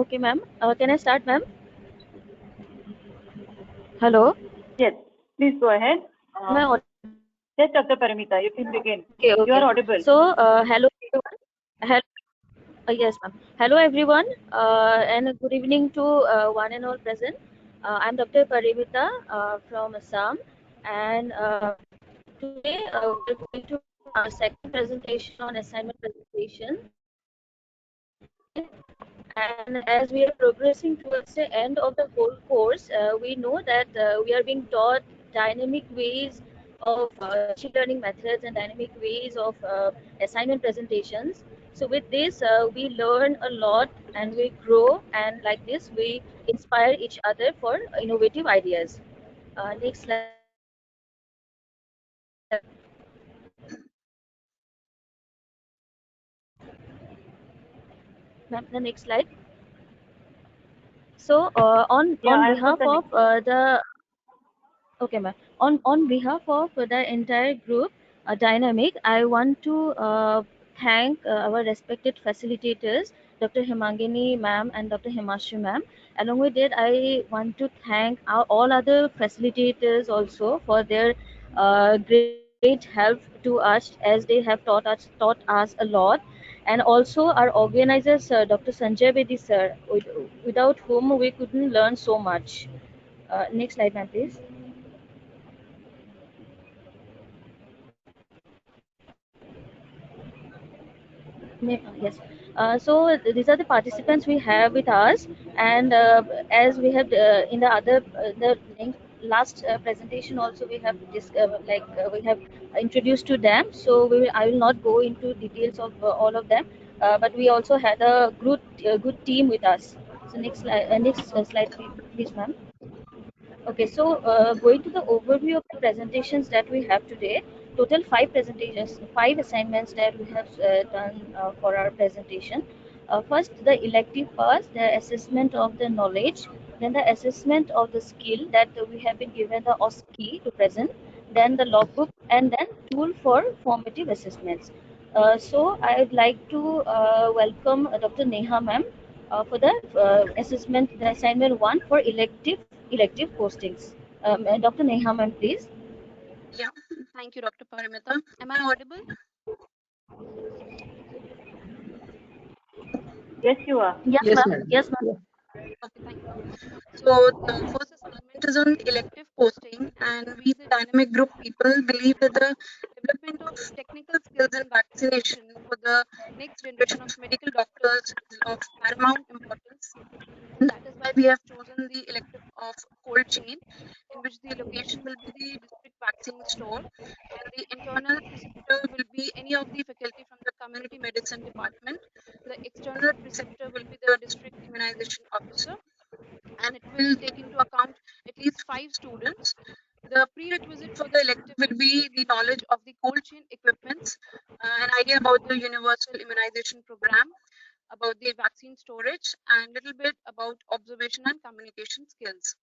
Okay, ma'am. Can I start, ma'am? Hello? Yes, please go ahead. Am I audible? Yes, Dr. Paramita, you can begin. Okay, You are okay. audible. So, hello everyone. Yes, ma'am. Hello, everyone, and good evening to one and all present. I'm Dr. Parimita from Assam, and today we're going to our second presentation on assignment presentation. And as we are progressing towards the end of the whole course, we know that we are being taught dynamic ways of teaching learning methods and dynamic ways of assignment presentations. So with this, we learn a lot and we grow, and like this, we inspire each other for innovative ideas. Next slide. Ma'am, the next slide. So Yeah, on I have put behalf the of next slide. the Okay, ma'am. On behalf of the entire group, Dynamic, I want to thank our respected facilitators, Dr. Hemangini ma'am and Dr. Himanshu ma'am. Along with that, I want to thank all other facilitators also for their great help to us, as they have taught us a lot. And also our organizers, Dr. Sanjay Bedi sir, without whom we couldn't learn so much. Next slide, ma'am, please. Yes. These are the participants we have with us, and as we have in the other last presentation also we have we have introduced to them. So I will not go into details of all of them, but we also had a good team with us. So next slide, please, ma'am. Okay, so going to the overview of the presentations that we have today, total five presentations, five assignments that we have done for our presentation. First, the elective parts, the assessment of the knowledge, then the assessment of the skill that we have been given the OSCE to present, then the logbook, and then tool for formative assessments. So I would like to welcome Dr. Neha ma'am for the assessment, the assignment one for elective postings. Dr. Neha ma'am, please. Yeah, thank you, Dr. Paramita. Am I audible? Yes, you are. Yes, Yes, ma'am. madam. Yes, ma'am. Okay, thank you. So the first assignment is on elective posting, and we, the dynamic group people, believe that the development of technical skills in vaccination for the next generation of medical doctors is of paramount importance. And that is why we have chosen the elective of cold chain, in which the location will be the district vaccine store, and the internal preceptor will be any of the faculty from the community medicine department. The external preceptor will be the district immunization officer, and it will take into account at least 5 students. The prerequisite for the elective will be the knowledge of the cold chain equipments, an idea about the universal immunization program, about the vaccine storage, and little bit about observation and communication skills.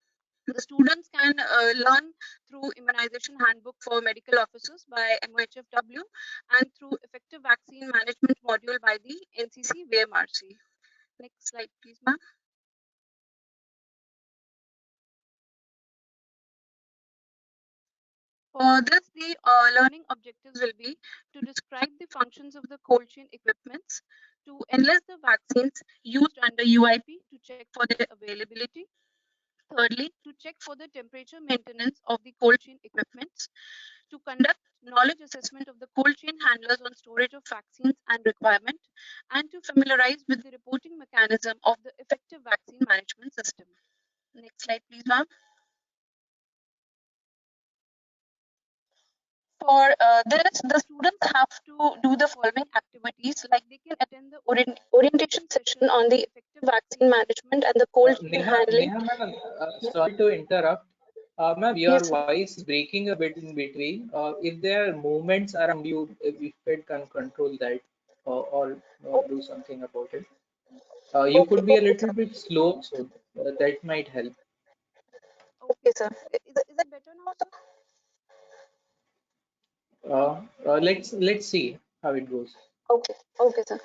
The students can learn through immunization handbook for medical officers by MOHFW and through effective vaccine management module by the NCC VMRC. Next slide, please, ma'am. For this, the learning objectives will be to describe the functions of the cold chain equipments, to enlist the vaccines used under UIP to check for their availability. Thirdly, to check for the temperature maintenance of the cold chain equipments, to conduct knowledge assessment of the cold chain handlers on storage of vaccines and requirement, and to familiarize with the reporting mechanism of the effective vaccine management system. Next slide, please, ma'am. For this, the students have to do the following activities, like they can attend the orientation session on the effective vaccine management and the cold chain handling. Neha, madam, sorry to interrupt. Ma'am, your Yes, voice is breaking a bit in between. If there are movements around you, if it can control that or do something about it. You okay, could be a okay, sir. little bit slow, so that might help. Okay, sir. Is it better now, sir? Let's see how it goes. Okay, okay, sir.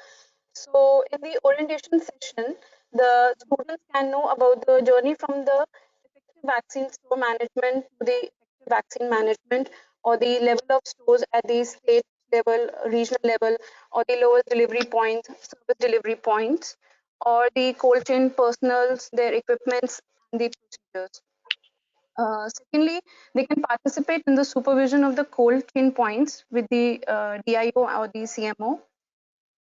So in the orientation session, the students can know about the journey from the effective vaccine store management to the effective vaccine management, or the level of stores at the state level, regional level, or the lowest delivery points, service delivery points, or the cold chain personals, their equipments, and the procedures. Secondly, they can participate in the supervision of the cold chain points with the DIO or the CMO,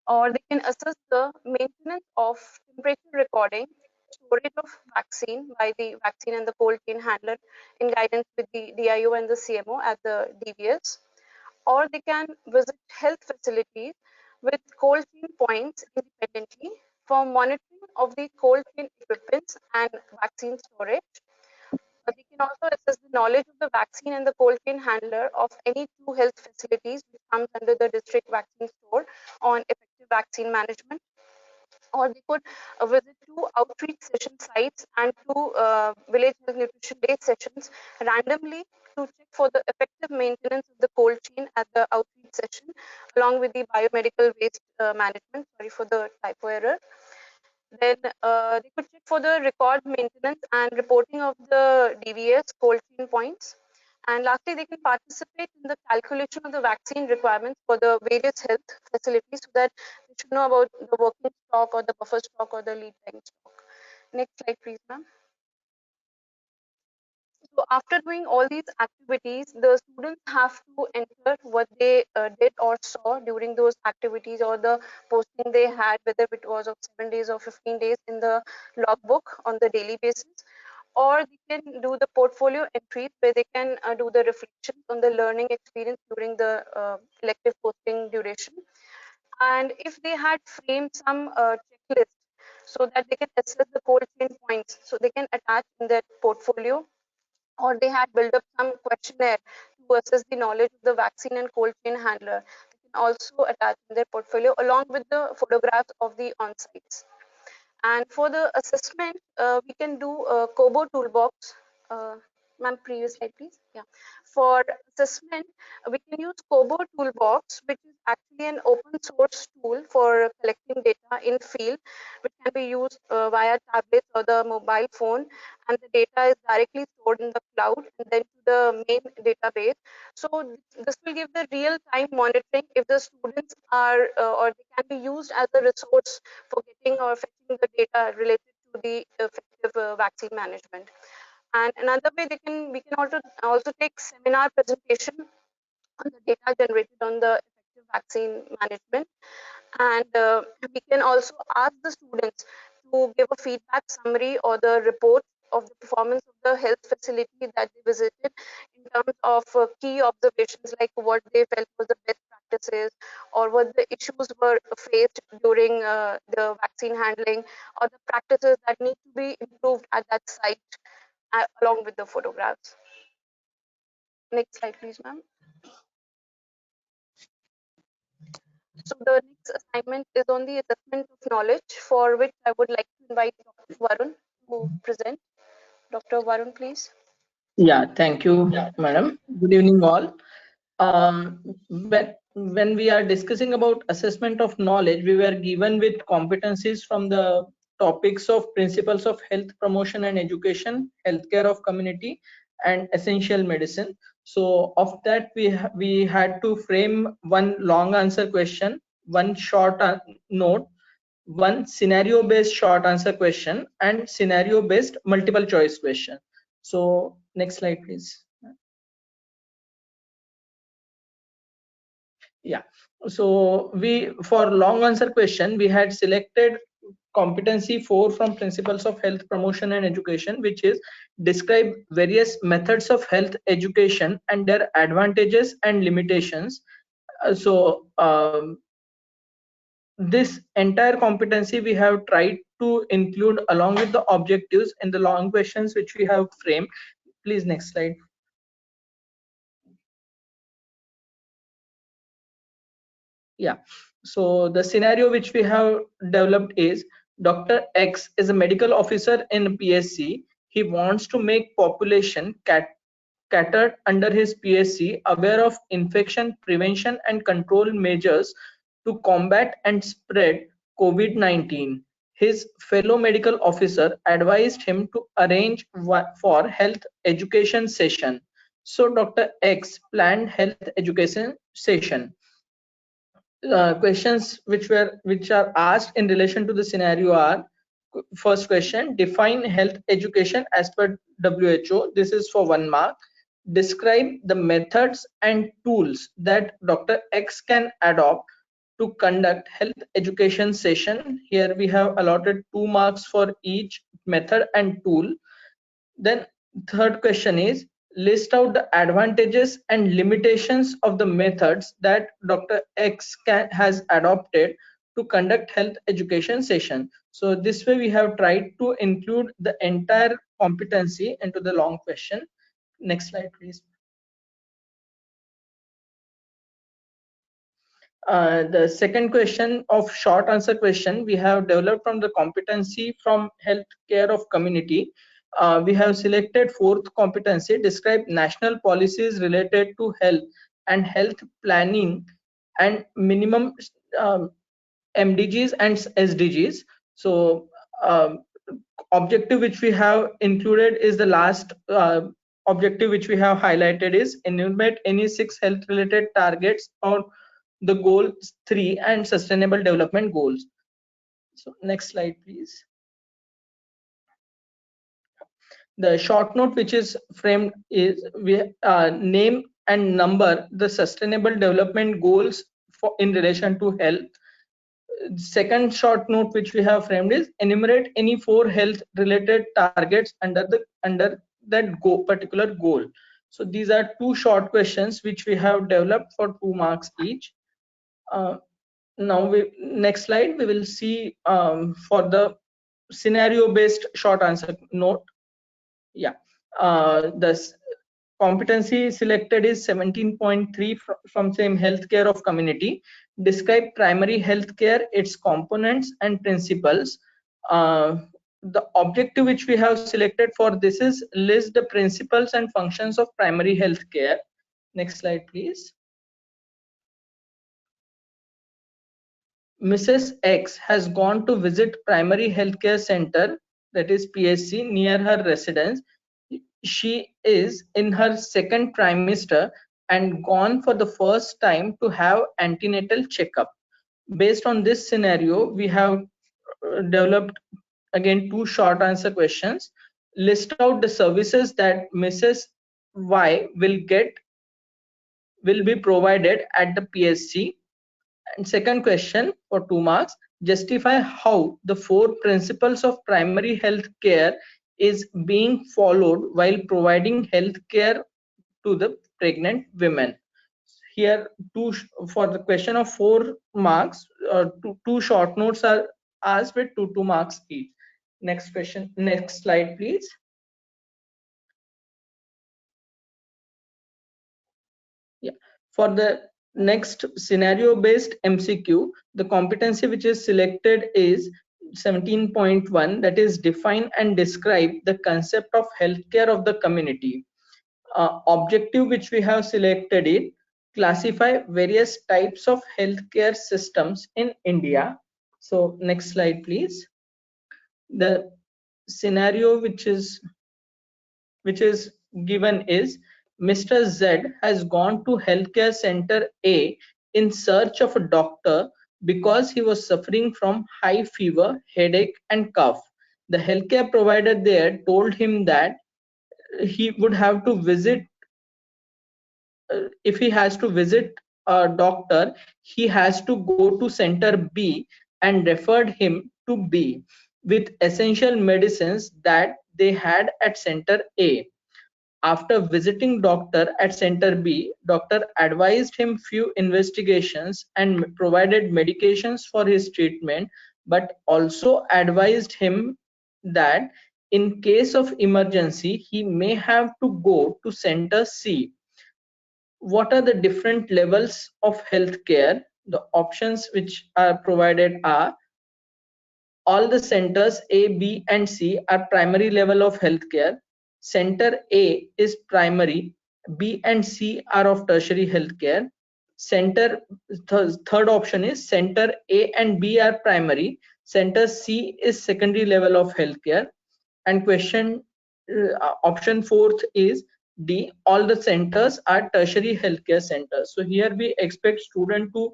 or they can assess the maintenance of temperature recording, storage of vaccine by the vaccine and the cold chain handler in guidance with the DIO and the CMO at the DVS, or they can visit health facilities with cold chain points independently for monitoring of the cold chain equipments and vaccine storage. They can also assess the knowledge of the vaccine and the cold chain handler of any two health facilities which comes under the district vaccine store on effective vaccine management. Or they could visit two outreach session sites and two village health nutrition day sessions randomly to check for the effective maintenance of the cold chain at the outreach session, along with the biomedical waste management. Sorry for the typo error. Then they could check for the record maintenance and reporting of the DVS cold chain points. And lastly, they can participate in the calculation of the vaccine requirements for the various health facilities so that they should know about the working stock or the buffer stock or the lead time stock. Next slide, please, ma'am. So after doing all these activities, the students have to enter what they did or saw during those activities, or the posting they had, whether it was of 7 days or 15 days, in the logbook on the daily basis. Or they can do the portfolio entries where they can do the reflections on the learning experience during the elective posting duration. And if they had framed some checklist so that they can assess the cold chain points, so they can attach in their portfolio, or they had built up some questionnaire to assess the knowledge of the vaccine and cold chain handler. They can also attach in their portfolio along with the photographs of the on-sites. And for the assessment, we can do a Kobo toolbox. Ma'am, previous slide, please. Yeah. For assessment, we can use Kobo toolbox, which is actually an open source tool for collecting data in field, which can be used via tablets or the mobile phone, and the data is directly stored in the cloud and then to the main database. So this will give the real-time monitoring if the students are or they can be used as a resource for getting or fetching the data related to the effective vaccine management. And another way we can also take seminar presentation on the data generated on the effective vaccine management. And we can also ask the students to give a feedback summary or the report of the performance of the health facility that they visited in terms of key observations, like what they felt was the best practices, or what the issues were faced during the vaccine handling, or the practices that need to be improved at that site, along with the photographs. Next slide, please, ma'am. So the next assignment is on the assessment of knowledge, for which I would like to invite Dr. Varun to present. Dr. Varun, please. Yeah, thank you, madam. Good evening, all. When we are discussing about assessment of knowledge, we were given with competencies from the topics of principles of health promotion and education, healthcare of community, and essential medicine. So of that, we had to frame one long answer question, one short note, one scenario based short answer question, and scenario based multiple choice question. So next slide, please. Yeah, so we, for long answer question, we had selected competency 4 from principles of health promotion and education, which is describe various methods of health education and their advantages and limitations. This entire competency we have tried to include along with the objectives in the long questions which we have framed. Please, next slide. Yeah, so the scenario which we have developed is Dr. X is a medical officer in PSC. He wants to make population catered under his PSC aware of infection prevention and control measures to combat and spread COVID-19. his fellow medical officer advised him to arrange for health education session. So Dr. X planned health education session. Questions which are asked in relation to the scenario are: first question, define health education as per WHO. This is for 1 mark. Describe the methods and tools that Dr. X can adopt to conduct health education session. Here we have allotted 2 marks for each method and tool. Then third question is, list out the advantages and limitations of the methods that Dr. X has adopted to conduct health education session. So this way we have tried to include the entire competency into the long question. Next slide, please. The second question of short answer question we have developed from the competency from healthcare of community. We have selected fourth competency, describe national policies related to health and health planning and minimum MDGs and SDGs. So objective which we have included is the last objective which we have highlighted is enumerate any 6 health related targets or the goals 3 and sustainable development goals. So next slide, please. The short note which is framed is we name and number the sustainable development goals for in relation to health. Second short note which we have framed is enumerate any 4 health related targets under that particular goal. So these are 2 short questions which we have developed for 2 marks each. Now next slide we will see for the scenario based short answer note. Yeah, the competency selected is 17.3 from same healthcare of community. Describe primary healthcare, its components and principles. The objective which we have selected for this is list the principles and functions of primary healthcare. Next slide, please. Mrs. X has gone to visit primary healthcare center, that is PSC, near her residence. She is in her second trimester and gone for the first time to have antenatal checkup. Based on this scenario, we have developed again 2 short answer questions. List out the services that Mrs. Y will be provided at the PSC. And second question for 2 marks, justify how the 4 principles of primary health care is being followed while providing health care to the pregnant women. Here for the question of 4 marks, 2 short notes are asked with 2 marks each. Next question, next slide, please. Yeah, for the next scenario based MCQ, the competency which is selected is 17.1, that is define and describe the concept of healthcare of the community. Objective which we have selected it, classify various types of healthcare systems in India. So next slide, please. The scenario which is given is Mr. Z has gone to healthcare center A in search of a doctor because he was suffering from high fever, headache and cough. The healthcare provider there told him that he would have to visit if he has to visit a doctor, he has to go to center B and referred him to B with essential medicines that they had at center A. After visiting doctor at center B, doctor advised him few investigations and provided medications for his treatment, but also advised him that in case of emergency, he may have to go to center C. What are the different levels of healthcare? The options which are provided are all the centers A, B, and C are primary level of healthcare. Center A is primary, B and C are of tertiary healthcare. Third option is center A and B are primary, Center C is secondary level of healthcare. And question option fourth is D, all the centers are tertiary healthcare centers. So here we expect student to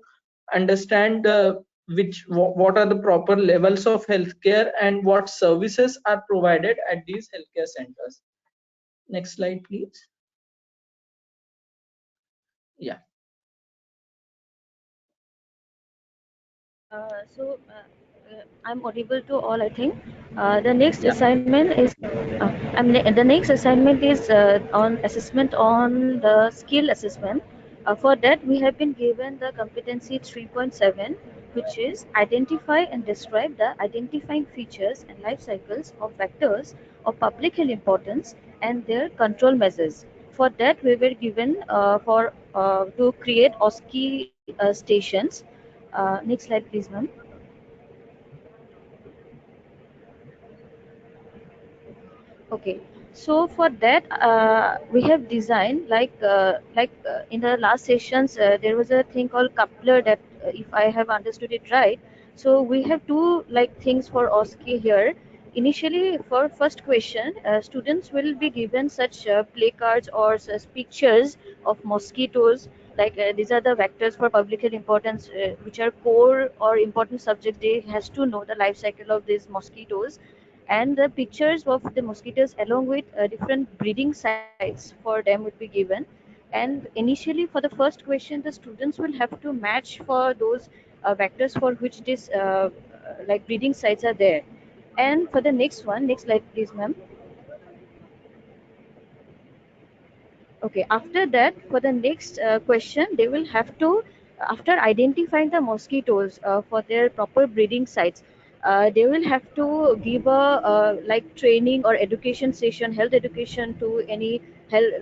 understand what are the proper levels of healthcare and what services are provided at these healthcare centers. Next slide, please. Yeah. I'm audible to all, I think. The next Yeah. assignment is the next assignment is on assessment on the skill assessment. For that, we have been given the competency 3.7, which is identify and describe the identifying features and life cycles of vectors of public health importance and their control measures. For that, we were given for to create OSCE stations. Next slide, please, ma'am. Okay, so for that we have designed in the last sessions there was a thing called coupler that if I have understood it right. So we have two like things for OSCE here. Initially, for first question, students will be given such placards or such pictures of mosquitoes. These are the vectors for public health importance, which are core or important subjects. They has to know the life cycle of these mosquitoes and the pictures of the mosquitoes along with different breeding sites for them would be given. And initially for the first question the students will have to match for those vectors for which this breeding sites are there. And for the next one, next slide please, ma'am. Okay, after that, for the next question, they will have to, after identifying the mosquitoes for their proper breeding sites, they will have to give a training or education session, health education to any health.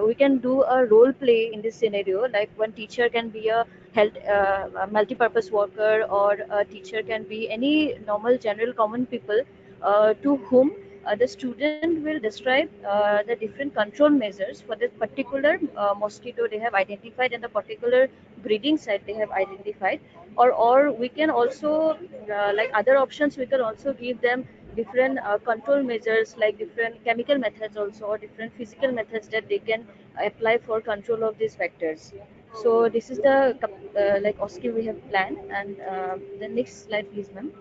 We can do a role play in this scenario. Like one teacher can be a health multi-purpose worker, or a teacher can be any normal general common people to whom the student will describe the different control measures for this particular mosquito they have identified and the particular breeding site they have identified. Or we can also like other options, we can also give them different control measures like different chemical methods also, or different physical methods that they can apply for control of these vectors. So this is the OSCE we have planned. And the next slide please, ma'am.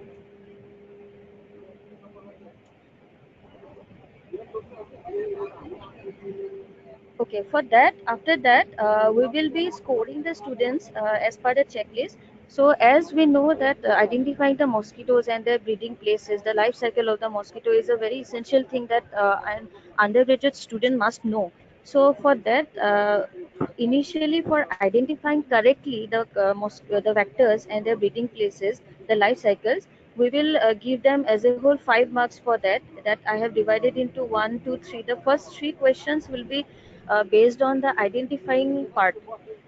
Okay, for that, after that, we will be scoring the students as per the checklist. So, as we know that identifying the mosquitoes and their breeding places, the life cycle of the mosquito is a very essential thing that an undergraduate student must know. So, for that, initially for identifying correctly the vectors and their breeding places, the life cycles, we will give them as a whole 5 marks for that. That I have divided into one, two, three. The first three questions will be based on the identifying part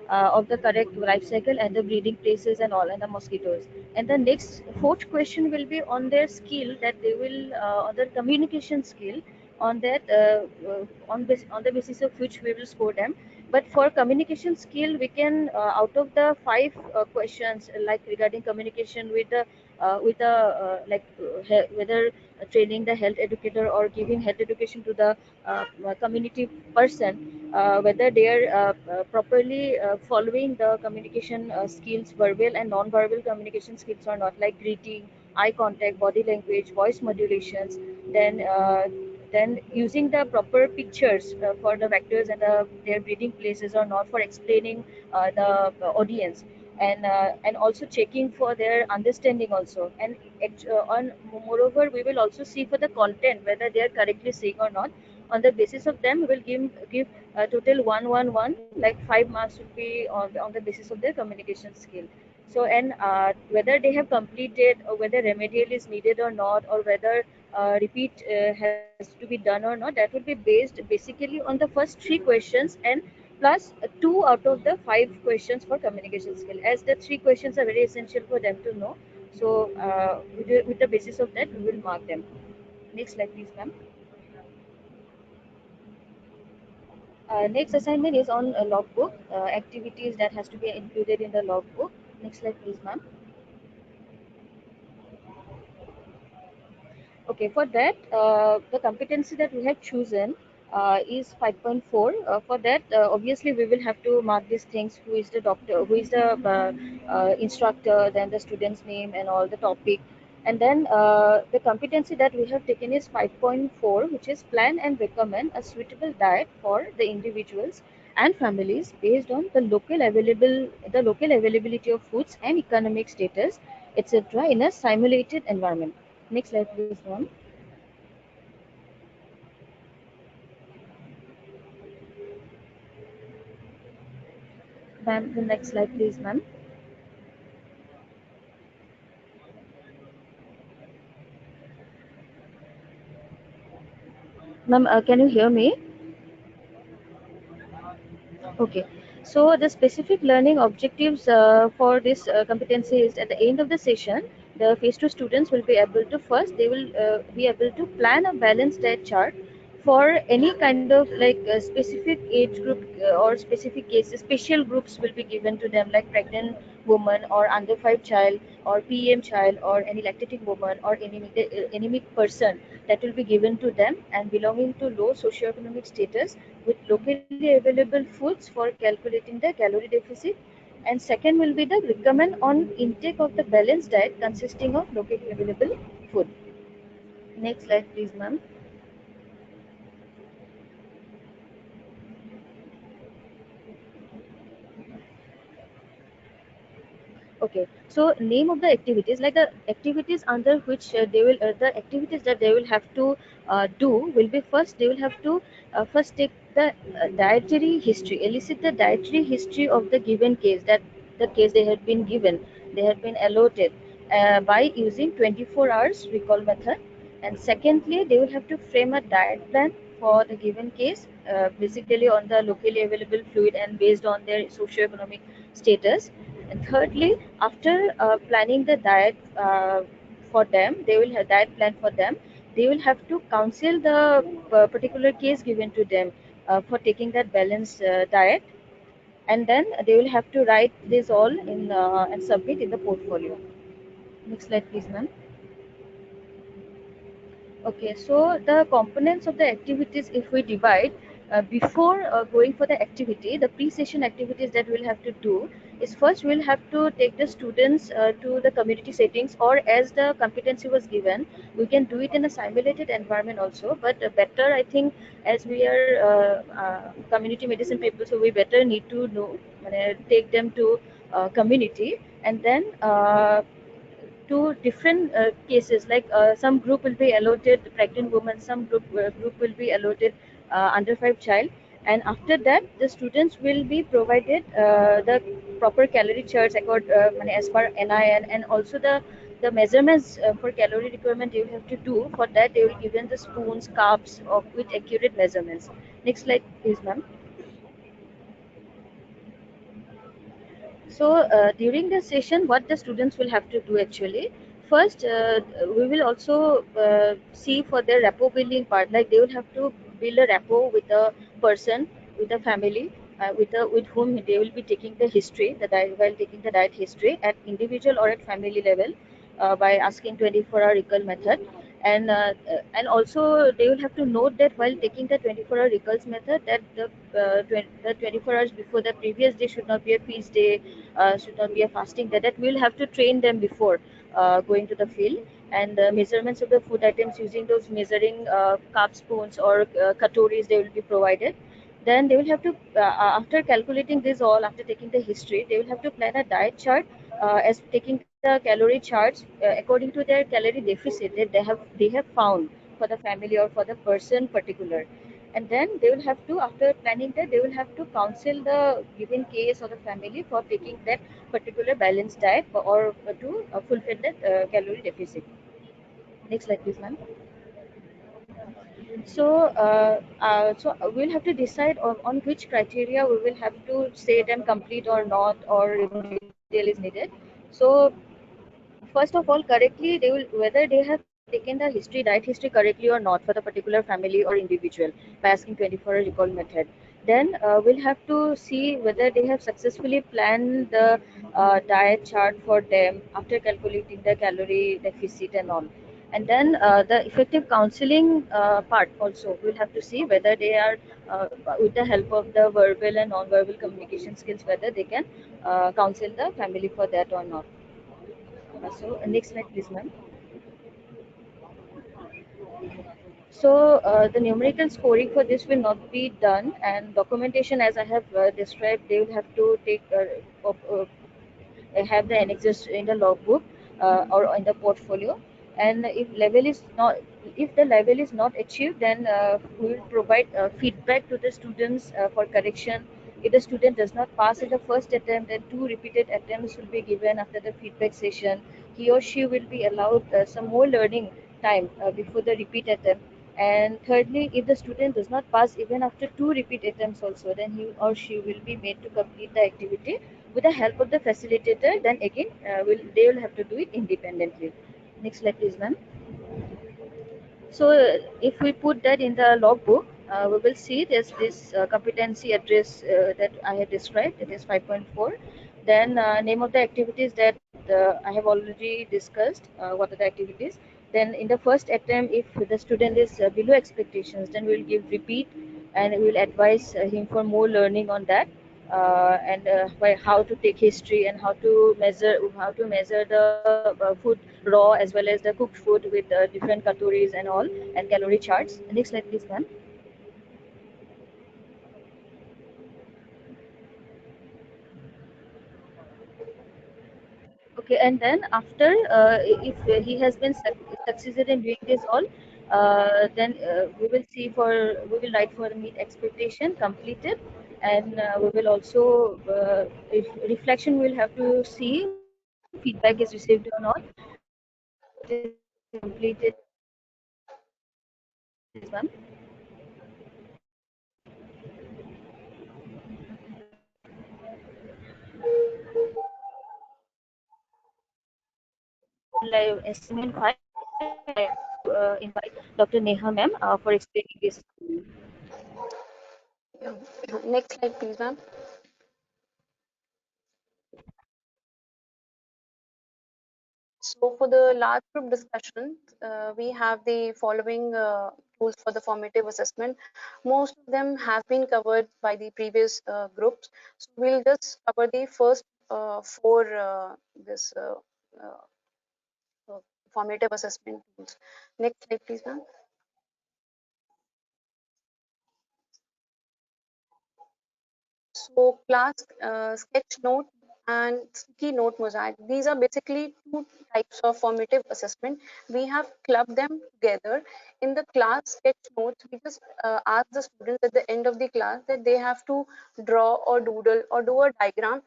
of the correct life cycle and the breeding places and all and the mosquitoes. And the next fourth question will be on their skill, that they will on their communication skill, on that on the basis of which we will score them. But for communication skill, we can out of the five questions like regarding communication with the whether training the health educator or giving health education to the community person, whether they are properly following the communication skills, verbal and non-verbal communication skills or not, like greeting, eye contact, body language, voice modulations, then then using the proper pictures for the vectors and their breeding places or not for explaining the audience, and also checking for their understanding also. And on moreover we will also see for the content whether they are correctly saying or not. On the basis of them we will give total 111, like 5 marks will be on the basis of their communication skill. So, and whether they have completed or whether remedial is needed or not, or whether repeat has to be done or not, that would be based basically on the first three questions and plus two out of the five questions for communication skill, as the three questions are very essential for them to know. So with the basis of that we will mark them. Next slide please, ma'am. Next assignment is on a logbook, activities that has to be included in the logbook. Next slide please, ma'am. Okay, for that, the competency that we have chosen is 5.4. For that, obviously, we will have to mark these things: who is the doctor, who is the instructor, then the student's name, and all the topic. And then the competency that we have taken is 5.4, which is plan and recommend a suitable diet for the individuals and families based on the local availability of foods and economic status, etc., in a simulated environment. Next slide, please, ma'am. Ma'am, the next slide, please, ma'am. Ma'am, can you hear me? Okay. So the specific learning objectives for this competency is at the end of the session, the phase two students will be able to first, they will be able to plan a balanced diet chart for any kind of like specific age group or specific cases. Special groups will be given to them, like pregnant woman or under five child or PM child or any lactating woman or anemic person, that will be given to them and belonging to low socioeconomic status with locally available foods for calculating the calorie deficit. And second will be the recommend on intake of the balanced diet consisting of locally available food. Next slide, please, ma'am. Okay, so name of the activities, like the activities under which the activities that they will have to do will be, first they will have to first take the dietary history, elicit the dietary history of the given case, that the case they had been given, they had been allotted by using 24 hours recall method. And secondly, they will have to frame a diet plan for the given case, basically on the locally available fluid and based on their socioeconomic status. And thirdly, after planning the diet for them, they will have diet plan for them. They will have to counsel the particular case given to them for taking that balanced diet, and then they will have to write this all in and submit in the portfolio. Next slide, please, ma'am. Okay, so the components of the activities, if we divide, before going for the activity, the pre-session activities that we'll have to do is, first we'll have to take the students to the community settings, or as the competency was given, we can do it in a simulated environment also. But better, I think, as we are community medicine people, so we better need to know, take them to community, and then to different cases, like some group will be allotted pregnant women, some group will be allotted under five child. And after that, the students will be provided the proper calorie charts as per NIN, and also the measurements for calorie requirement they will have to do. For that, they will given the spoons, cups of with accurate measurements. Next slide, please, ma'am. So during the session, what the students will have to do actually, first we will also see for their rapport building part, like they will have to build a rapport with a person, with a family, with whom they will be taking the history, while taking the diet history at individual or at family level, by asking 24-hour recall method. And also they will have to note that while taking the 24-hour recalls method, that the 24 hours before the previous day should not be a feast day, should not be a fasting day. That we'll have to train them before going to the field. And measurements of the food items using those measuring cup, spoons, or katoris, they will be provided. Then they will have to, after calculating this all, after taking the history, they will have to plan a diet chart as taking the calorie charts according to their calorie deficit that they have found for the family or for the person particular. And then they will have to, after planning that, they will have to counsel the given case or the family for taking that particular balanced diet or to fulfill that calorie deficit. Next slide, please, ma'am. So we'll have to decide on which criteria we will have to say them complete or not, or remedial is needed. So first of all, correctly, they will, whether they have taken the diet history correctly or not for the particular family or individual, by asking 24-hour recall method. Then we'll have to see whether they have successfully planned the diet chart for them after calculating the calorie deficit and all. And then the effective counseling part also we'll have to see whether they are with the help of the verbal and non-verbal communication skills whether they can counsel the family for that or not. So next slide please ma'am. So the numerical scoring for this will not be done, and documentation, as I have described, they will have to take have the annexes in the logbook or in the portfolio. And if the level is not achieved, then we will provide feedback to the students for correction. If the student does not pass in the first attempt, then two repeated attempts will be given after the feedback session. He or she will be allowed some more learning time before the repeat attempt. And thirdly, if the student does not pass even after two repeat attempts also, then he or she will be made to complete the activity with the help of the facilitator. Then again, they will have to do it independently. Next slide, please, ma'am. So if we put that in the logbook, we will see there's this competency address that I have described. It is 5.4. Then name of the activities that I have already discussed. What are the activities? Then in the first attempt, if the student is below expectations, then we will give repeat and we will advise him for more learning on that. And by how to take history and how to measure the food raw as well as the cooked food with different katoris and all and calorie charts. Next slide please ma'am. Okay, and then after if he has been succeeded in doing this all, then we will write for meet expectation completed, and we will also if reflection we'll have to see feedback is received or not, and if it is completed, then we will write next slide please ma'am. Live assignment 5, I would like to invite Dr. Neha ma'am for explaining this. Yeah. Next slide, please, ma'am. So for the large group discussion, we have the following tools for the formative assessment. Most of them have been covered by the previous groups. So we'll just cover the first four this uh, uh, formative assessment tools. Next slide, please, ma'am. So class sketch note and sticky note mosaic. These are basically two types of formative assessment. We have clubbed them together. In the class sketch notes, we just ask the students at the end of the class that they have to draw or doodle or do a diagram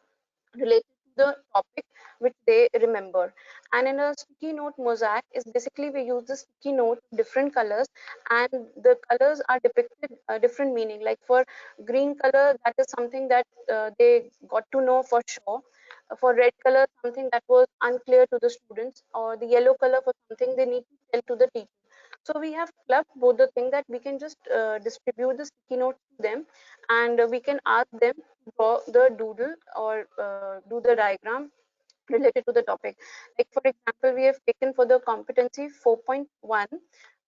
related to the topic which they remember. And in a sticky note mosaic is basically we use the sticky note different colors, and the colors are depicted different meaning. Like for green color, that is something that they got to know for sure. For red color, something that was unclear to the students, or the yellow color for something they need to tell to the teacher. So we have clubbed both the thing that we can just distribute the sticky notes to them, and we can ask them to draw the doodle or do the diagram related to the topic. Like for example, we have taken for the competency 4.1,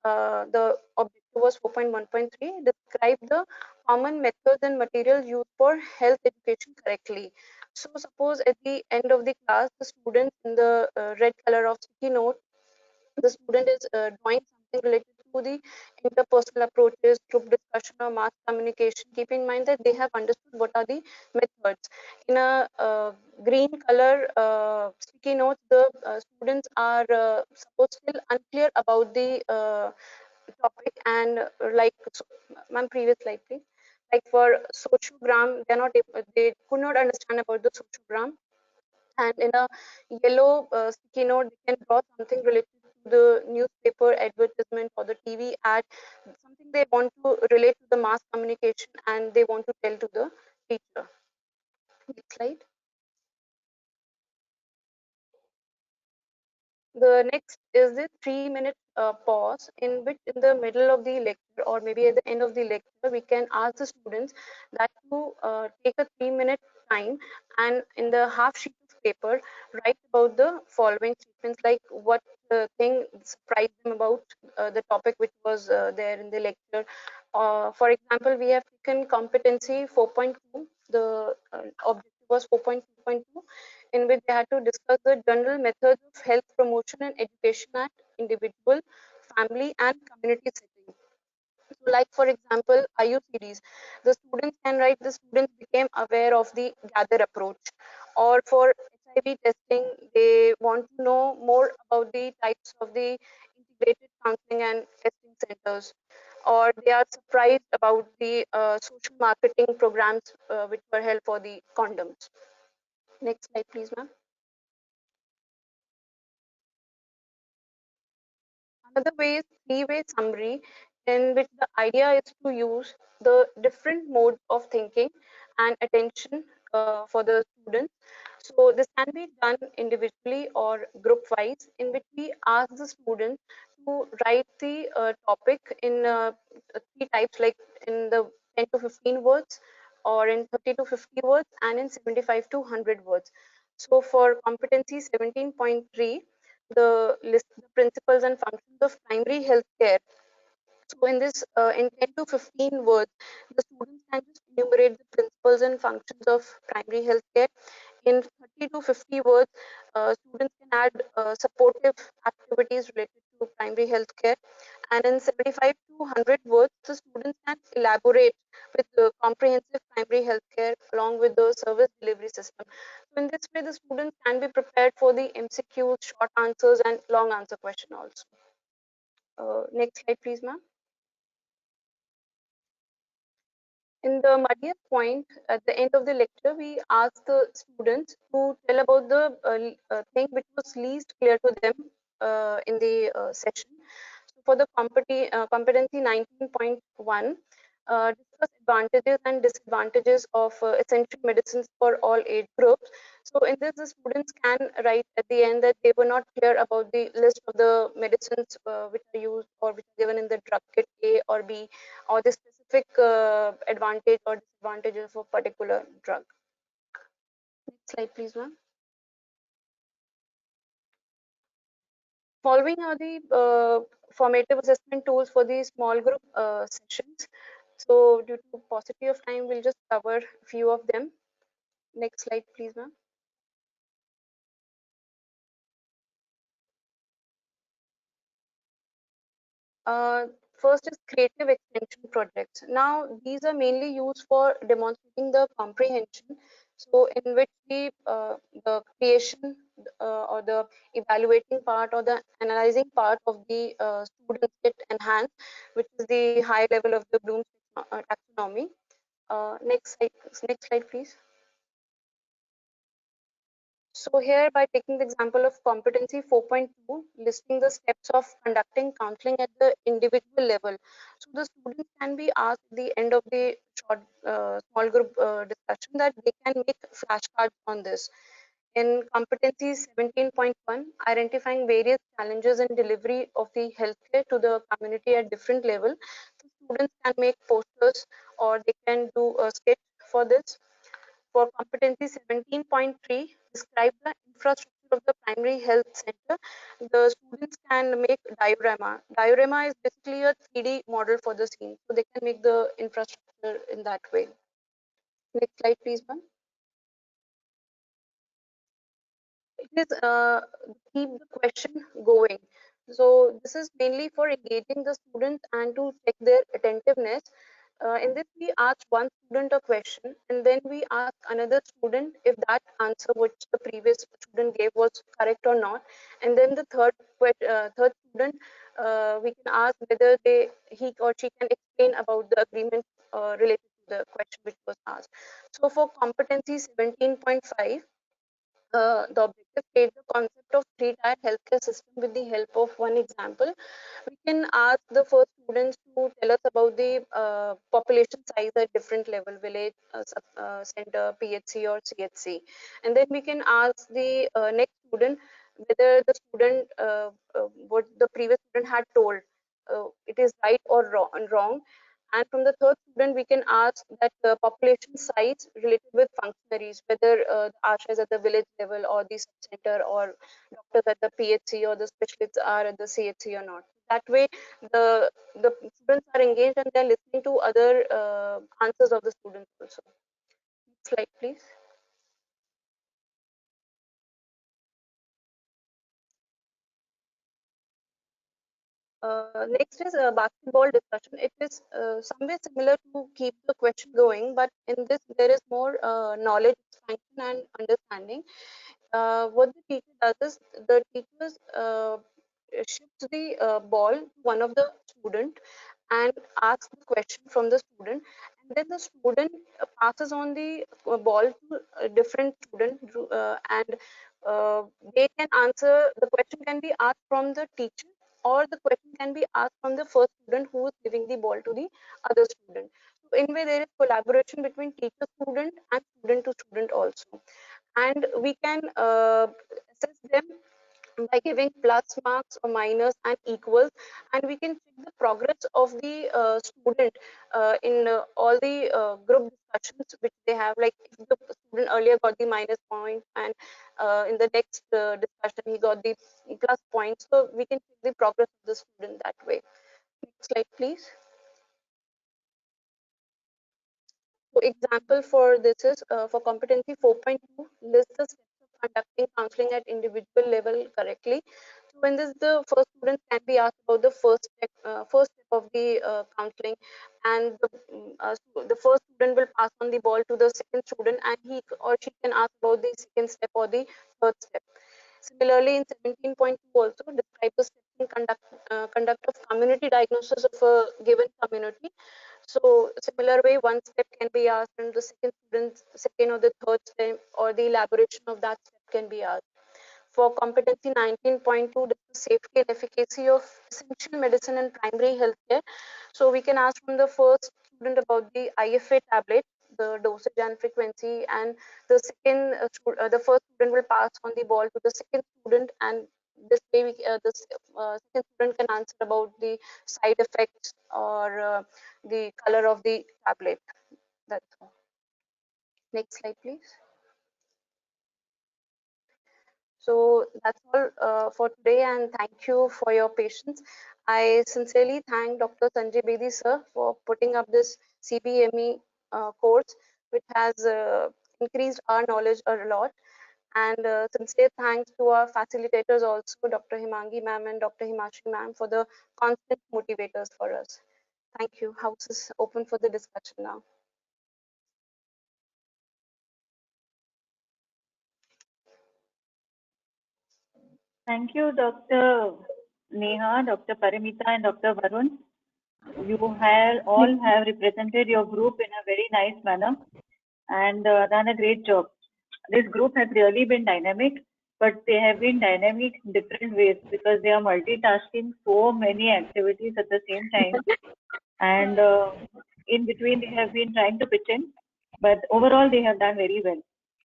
the objective was 4.1.3, describe the common methods and materials used for health education correctly. So suppose at the end of the class, the students in the red color of sticky note, the student is drawing something related to the interpersonal approaches, group discussion, or mass communication. Keep in mind that they have understood what are the methods. In a green color sticky notes, the students are supposed still unclear about the topic, and like so, ma'am, previous slide please. Like for sociogram, they could not understand about the sociogram. And in a yellow sticky note, they can draw something related to the newspaper advertisement or the TV ad, something they want to relate to the mass communication and they want to tell to the teacher. Next slide. The next is the 3-minute pause, in which in the middle of the lecture or maybe at the end of the lecture, we can ask the students that to take a 3-minute time, and in the half sheet of paper, write about the following statements like what thing surprised them about the topic which was there in the lecture. For example, we have taken competency 4.2. The objective was 4.2.2, in which they had to discuss the general methods of health promotion and education at individual, family, and community setting. So, like for example, IUCDs, the students can write the students became aware of the gather approach, or for HIV testing, they want to know more about the types of the integrated counseling and testing centers, or they are surprised about the social marketing programs which were held for the condoms. Next slide, please, ma'am. Another way is three-way summary, in which the idea is to use the different modes of thinking and attention for the students. So this can be done individually or group-wise, in which we ask the students to write the topic in three types, like in the 10 to 15 words, or in 30 to 50 words, and in 75 to 100 words. So for competency 17.3, the list the principles and functions of primary health care. So in this, in 10 to 15 words, the students can just enumerate the principles and functions of primary health care. In 30 to 50 words, students can add supportive activities related to primary health care. And in 75 to 100 words, the students can elaborate with the comprehensive primary health care along with the service delivery system. So in this way, the students can be prepared for the MCQs, short answers, and long answer question also. Next slide, please, ma'am. In the muddiest point, at the end of the lecture, we asked the students to tell about the thing which was least clear to them in the session. So for the competency 19.1, discuss advantages and disadvantages of essential medicines for all age groups. So in this, the students can write at the end that they were not clear about the list of the medicines which are used or which are given in the drug kit A or B, or the specific advantage or disadvantages of a particular drug. Next slide, please, ma'am. Following are the formative assessment tools for the small group sessions. So due to paucity of time, we'll just cover a few of them. Next slide, please, ma'am. Uh, First is creative extension projects. Now, these are mainly used for demonstrating the comprehension. So, in which the creation or the evaluating part or the analyzing part of the students get enhanced, which is the high level of the Bloom's taxonomy. Next slide, please. So here, by taking the example of competency 4.2, listing the steps of conducting counseling at the individual level. So the students can be asked at the end of the short small group discussion that they can make flashcards on this. In competency 17.1, identifying various challenges in delivery of the healthcare to the community at different level. So students can make posters or they can do a sketch for this. For competency 17.3, describe the infrastructure of the primary health center. The students can make diorama. Diorama is basically a 3D model for the scene, so they can make the infrastructure in that way. Next slide, please, ma'am. It is keep the question going. So this is mainly for engaging the students and to check their attentiveness. In this, we ask one student a question, and then we ask another student if that answer which the previous student gave was correct or not. And then the third student, we can ask whether he or she can explain about the agreement related to the question which was asked. So for competency 17.5, the objective state the concept of three-tier healthcare system with the help of one example. We can ask the first students to tell us about the population size at different level, village, center, PHC or CHC. And then we can ask the next student whether the student, what the previous student had told, it is right or wrong. And from the third student, we can ask that the population size related with functionaries, whether the ASHA is at the village level or the center, or doctors at the PHC or the specialists are at the CHC or not. That way, the students are engaged and they're listening to other answers of the students also. Next slide, please. Next is a basketball discussion. It is somewhere similar to keep the question going, but in this there is more knowledge expansion and understanding. What the teacher does is the teachers shifts the ball to one of the student and asks the question from the student, and then the student passes on the ball to a different student, and uh, they can answer. The question can be asked from the teacher, or the question can be asked from the first student who is giving the ball to the other student. So in way there is collaboration between teacher student and student to student also, and we can assess them by giving plus marks or minus and equals, and we can check the progress of the student in all the group discussions which they have. Like if the student earlier got the minus point, and in the next discussion he got the plus point, so we can check the progress of the student that way. Next slide, please. So example for this is for competency 4.2, list the steps of conducting counseling at individual level correctly. So when this, the first student can be asked about the first step of the counseling, and the first student will pass on the ball to the second student, and he or she can ask about the second step or the third step. Similarly, in 17.2 also describe the steps in conduct of community diagnosis of a given community. So similar way, one step can be asked, and the second student, second or the third step, or the elaboration of that step can be asked. For competency 19.2, the safety and efficacy of essential medicine and primary healthcare. So we can ask from the first student about the IFA tablet, the dosage and frequency, and the first student will pass on the ball to the second student, and this way the second student can answer about the side effects or the color of the tablet. That's all. Next slide, please. So that's all for today, and thank you for your patience. I sincerely thank Dr. Sanjay Bedi sir for putting up this CBME course, which has increased our knowledge a lot. And sincere thanks to our facilitators also, Dr. Himangi ma'am and Dr. Himashi ma'am, for the constant motivators for us. Thank you. House is open for the discussion now. Thank you, Dr. Neha, Dr. Paramita, and Dr. Varun. You have all have represented your group in a very nice manner and done a great job. This group has really been dynamic, but they have been dynamic in different ways because they are multitasking so many activities at the same time. And in between, they have been trying to pitch in, but overall, they have done very well.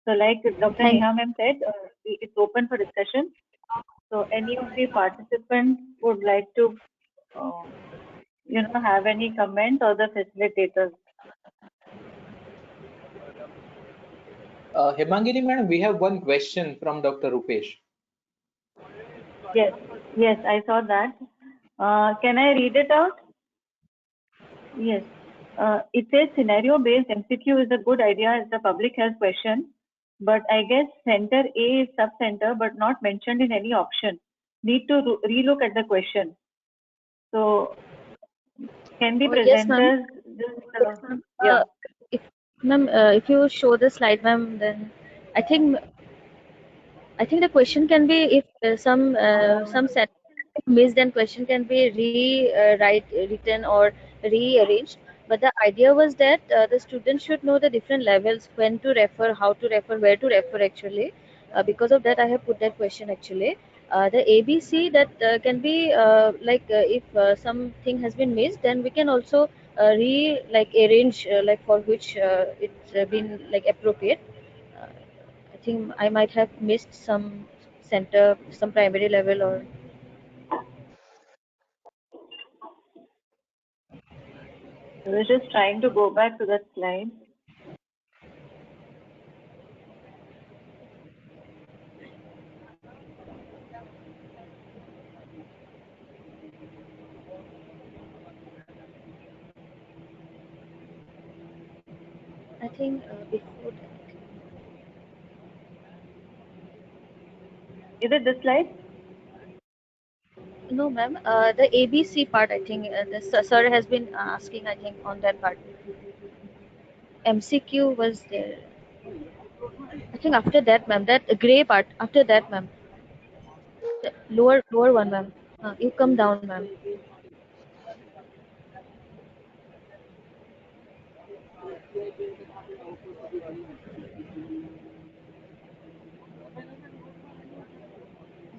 So, like Dr. Thank Neha ma'am said, it's open for discussion. So, any of the participants would like to, uh, have any comment, or the facilitators? Hemangini madam, we have one question from Dr. Rupesh. Yes, yes, I saw that. Can I read it out? Yes. It says scenario-based MCQ is a good idea as a public health question, but I guess center A is sub-center but not mentioned in any option. Need to relook at the question. So, can the Oh, yes, ma'am. presenters just, Yes, ma'am. yeah. If ma'am, if you show the slide, ma'am, then I think I think the question can be if some sentence missed, then question can be written or rearranged. But the idea was that the student should know the different levels, when to refer, how to refer, where to refer actually. Because of that, I have put that question actually. The ABC that can be if something has been missed, then we can also arrange like for which it's been like appropriate. Uh, I think I might have missed some center, some primary level or. I was just trying to go back to that slide. I think before that. Is it this slide? No, ma'am. The ABC part, I think the sir has been asking, I think, on that part. MCQ was there. I think after that, ma'am. That gray part. After that, ma'am. The lower one, ma'am. You come down, ma'am.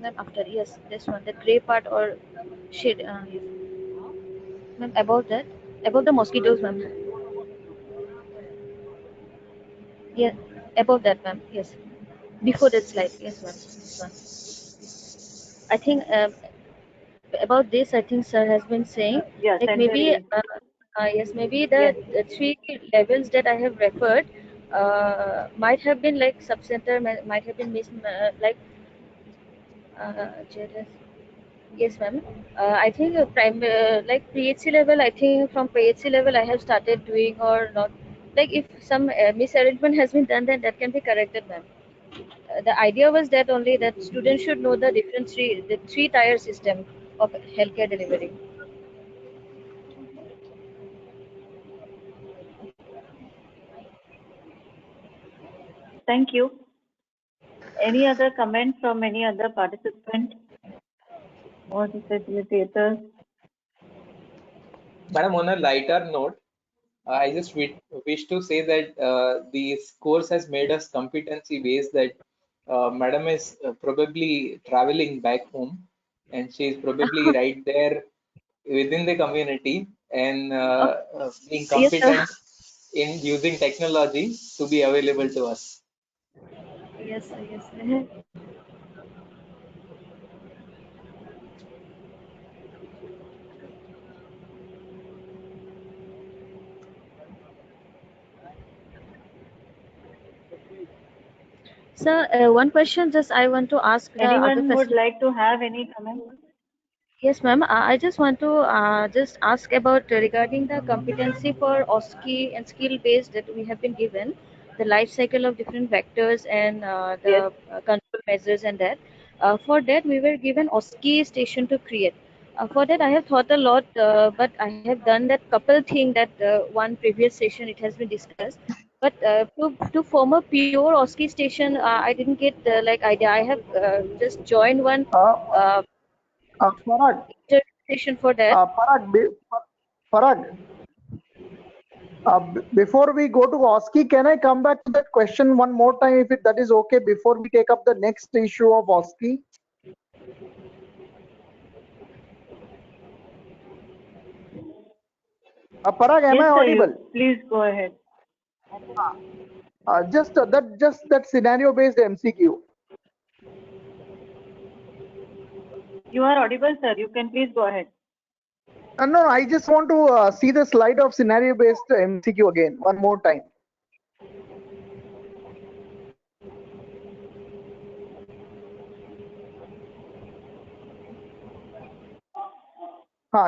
Ma'am, after, yes, this one, the gray part or shade. Yes. Ma'am, about the mosquitoes, ma'am. Yeah, above that, ma'am. Yes, before that slide. Yes, ma'am. This one. I think about this, I think sir has been saying, Yeah, like center maybe, is. yes, maybe Yes. the three levels that I have referred might have been like subcenter, might have been like JRS. Yes, ma'am. I think like PHC level. I think from PHC level I have started doing or not. Like if some misarrangement has been done, then that can be corrected, ma'am. The idea was that only that students should know the three tier system of healthcare delivery. Thank you. Any other comment from any other participant or the facilitators? Madam, on a lighter note, I just wish to say that this course has made us competency based that Madam is probably traveling back home and she is probably right there within the community and Oh, being yes, sir. competent in using technology to be available to us. Yes, sir. Yes, sir. Sir, one question just I want to ask the other Anyone would facility. like to have any comment? Yes, ma'am. I just want to just ask about regarding the competency for OSCE and skill based that we have been given, the life cycle of different vectors and the Yes. control measures and that. For that, we were given OSCE station to create. For that, I have thought a lot, but I have done that couple thing that one previous session it has been discussed. But to form a pure OSCE station, I didn't get like idea. I have just joined one. Uh, Uh, Parag, interpretation for that. Parag, Parag, before we go to OSCE, can I come back to that question one more time if that is okay before we take up the next issue of OSCE? Parag, am Yes, I sir, audible? you please go ahead. Just that scenario based MCQ. You are audible, sir. You can please go ahead. No, I just want to see the slide of scenario based MCQ again one more time.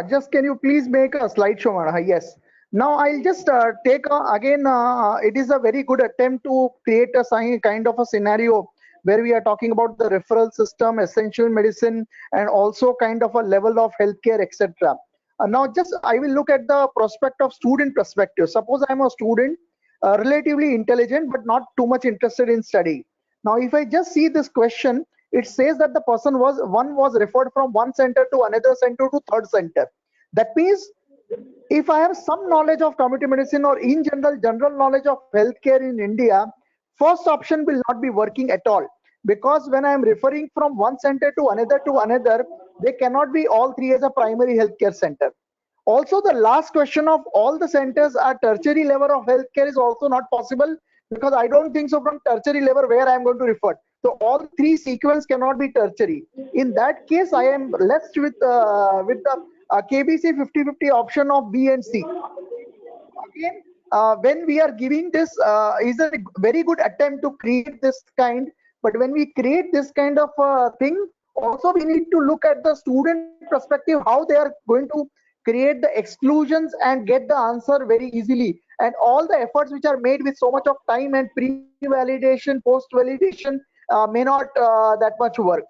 Just can you please make a slideshow, Madam? Yes. Now I'll just take again. It is a very good attempt to create a kind of a scenario where we are talking about the referral system, essential medicine, and also kind of a level of healthcare, etc. Now, just I will look at the prospect of student perspective. Suppose I'm a student, relatively intelligent but not too much interested in study. Now, if I just see this question, it says that the person was referred from one center to another center to third center. That means if I have some knowledge of community medicine or in general knowledge of healthcare in India, first option will not be working at all, because when I am referring from one center to another, they cannot be all three as a primary healthcare center. Also, the last question of all the centers at tertiary level of healthcare is also not possible, because I don't think so from tertiary level where I am going to refer. So all three sequence cannot be tertiary. In that case, I am left with the KBC 50-50 option of B and C. again, when we are giving this, is a very good attempt to create this kind. But when we create this kind of thing, also we need to look at the student perspective, how they are going to create the exclusions and get the answer very easily. And all the efforts which are made with so much of time and pre-validation, post-validation may not that much work.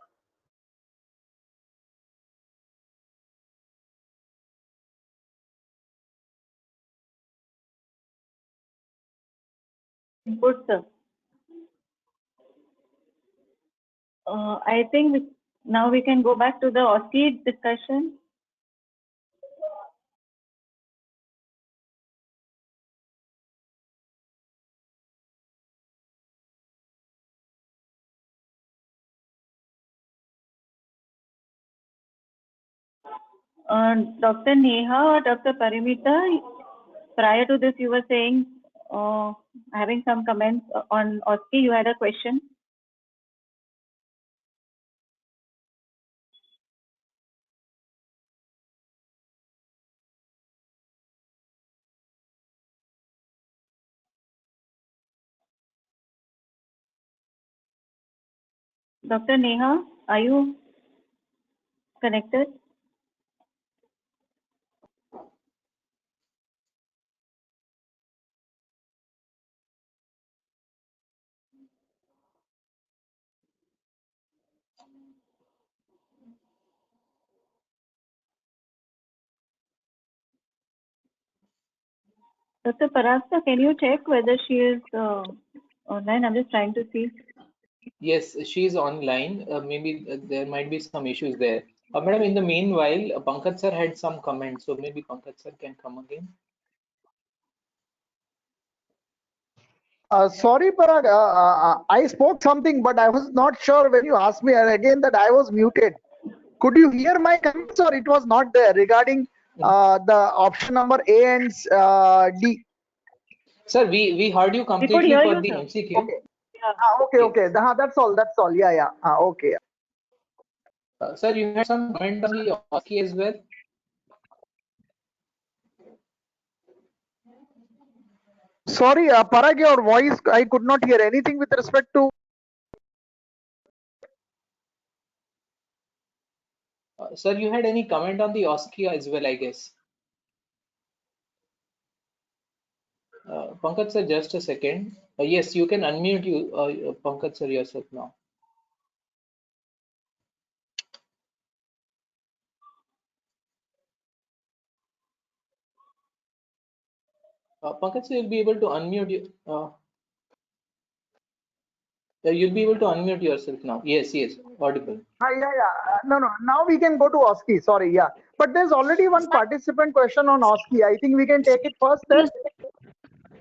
Good, sir. I think now we can go back to the OSCE discussion. Dr. Neha or Dr. Parimita, prior to this, you were saying, having some comments on OSCE, you had a question. Dr. Neha, are you connected? Dr. Parasta, can you check whether she is online? I'm just trying to see. Yes, she is online. Maybe there might be some issues there. Madam, in the meanwhile, Pankaj sir had some comments, so maybe Pankaj sir can come again. Sorry, Parag, I spoke something, but I was not sure when you asked me again that I was muted. Could you hear my comments, or it was not there regarding the option number A and D? Sir, we heard you We could completely hear for you, the sir. MCQ. Okay. Yeah. Okay, Yes. okay. That's all. That's all. Yeah, yeah. Okay. Sir, you had some comment on the OSCE as well. Sorry, Parag, your voice, I could not hear anything with respect to. Sir, you had any comment on the OSCE as well, I guess. Pankaj sir, just a second. Yes, you can unmute you, Pankaj sir, yourself now. Pankaj sir, you'll be able to unmute you. You'll be able to unmute yourself now. Yes, yes, audible. Yeah, yeah. No, no. Now we can go to OSCE. Sorry, yeah. But there's already one participant question on OSCE. I think we can take it first then.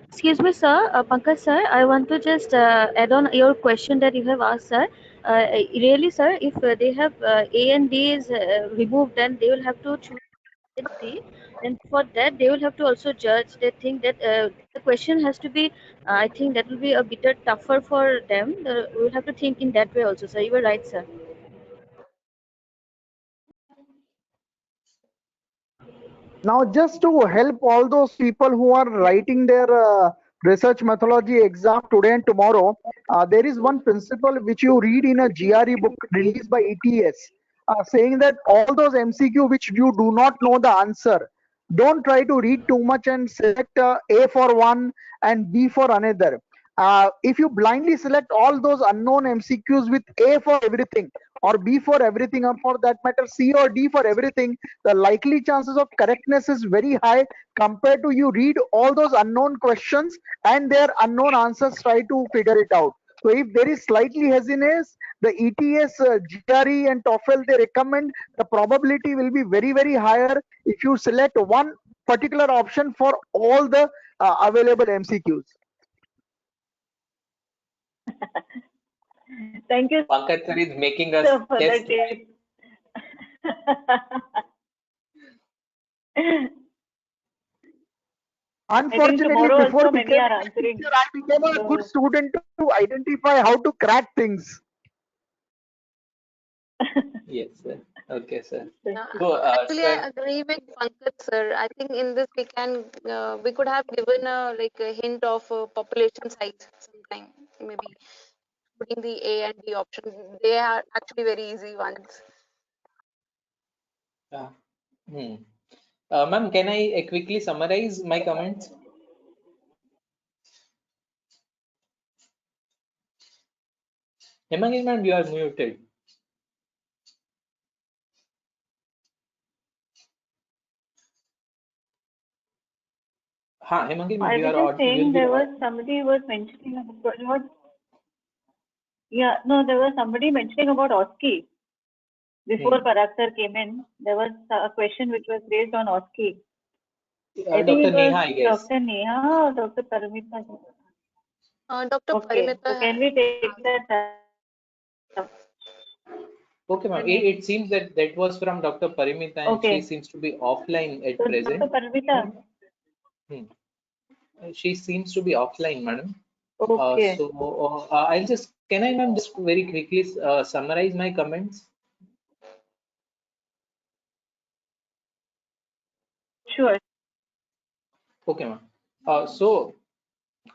Excuse me, sir, Pankaj sir, I want to just add on your question that you have asked, sir. Really, sir, if they have A and D is removed, then they will have to choose A and C. Then for that, they will have to also judge. They think that the question has to be, I think that will be a bit tougher for them. We will have to think in that way also, sir. You were right, sir. Now, just to help all those people who are writing their research methodology exam today and tomorrow, there is one principle which you read in a GRE book released by ETS, saying that all those MCQ which you do not know the answer, don't try to read too much and select A for one and B for another. If you blindly select all those unknown MCQs with A for everything, or B for everything, or for that matter C or D for everything, the likely chances of correctness is very high compared to you read all those unknown questions and their unknown answers, try to figure it out. So if there is slightly hesitance, the ETS, GRE and TOEFL, they recommend the probability will be very, very higher if you select one particular option for all the available MCQs. Thank you, Pankaj sir is making us sir, for the test. tip. I think Unfortunately, tomorrow before also many becoming are a answering. teacher, I became a good So, student to identify how to crack things. Yes, sir. Okay, sir. Thank Yeah, you. So, actually, sir, I agree with Pankaj, sir. I think in this we could have given a like a hint of population size sometime, maybe putting the A and B options. They are actually very easy ones. uh, hmm. Ma'am, can I quickly summarize my comments? Hemangini ma'am, you are muted. Ha, Hemangini ma'am, I you was are just odd. You'll saying be there odd. was somebody who was mentioning about there was somebody mentioning about OSCE before Hmm. Parag sir came in. There was a question which was raised on OSCE. I think Dr. it was Neha, I guess. Dr. Neha or Dr. Paramita. Dr. Okay, so Parimita, can we take that up? Okay, ma'am. It seems that that was from Dr. Parimita, and she Okay, seems to be offline at so Dr. present. Paramita. Hmm. She seems to be offline, madam. Okay, I'll just, can I, ma'am, just very quickly summarize my comments? sure. Okay, ma'am. So,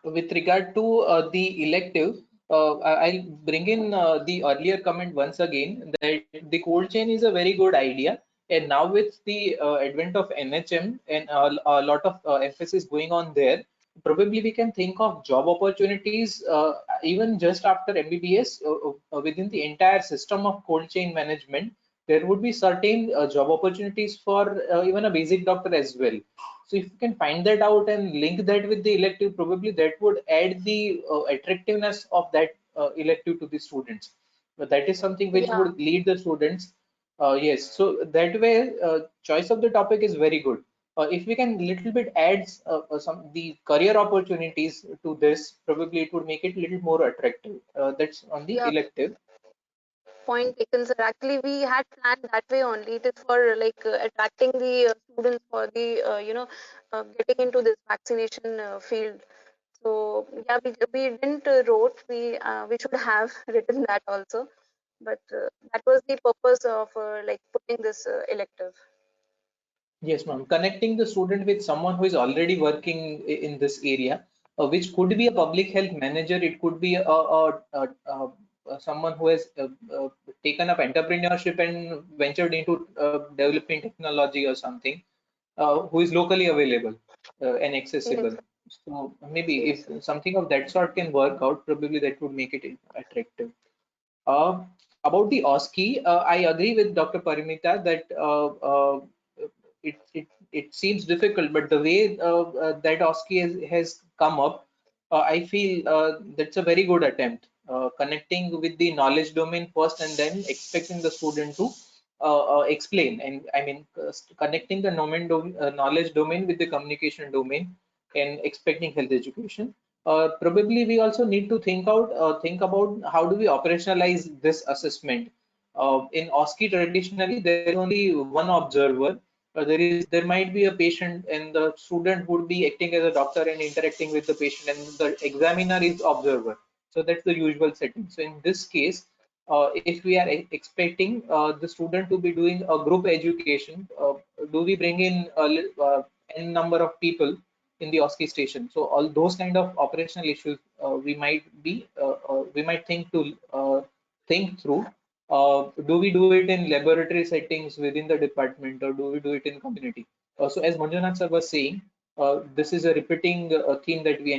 with regard to the elective, I'll bring in the earlier comment once again that the cold chain is a very good idea. And now with the advent of NHM and a lot of emphasis going on there, probably we can think of job opportunities even just after MBBS within the entire system of cold chain management. There would be certain job opportunities for even a basic doctor as well. So if you can find that out and link that with the elective, probably that would add the attractiveness of that elective to the students. But that is something which yeah, would lead the students. Yes, so that way, choice of the topic is very good. If we can little bit add some the career opportunities to this, probably it would make it a little more attractive. That's on the yeah. elective. Point taken, sir. Actually, we had planned that way only. It is for like attracting the students for the getting into this vaccination field. So yeah, we didn't wrote. We should have written that also, but that was the purpose of like putting this elective. Yes, ma'am. Connecting the student with someone who is already working in this area, which could be a public health manager, it could be someone who has taken up entrepreneurship and ventured into developing technology or something, who is locally available and Yes, accessible. So maybe yes, if sir. something of that sort can work out, probably that would make it attractive. Uh, about the OSCE, I agree with Dr. Parimita that it seems difficult, but the way that OSCE has come up, I feel that's a very good attempt. Connecting with the knowledge domain first and then expecting the student to explain. And I mean, connecting the knowledge domain with the communication domain and expecting health education. Probably we also need to think about how do we operationalize this assessment. In OSCE, traditionally there is only one observer. There might be a patient, and the student would be acting as a doctor and interacting with the patient, and the examiner is observer. So that's the usual setting. So in this case, if we are expecting the student to be doing a group education, do we bring in n number of people in the OSCE station? So all those kind of operational issues we might think through. Do we do it in laboratory settings within the department, or do we do it in community? So as Manjunath sir was saying, this is a repeating theme that we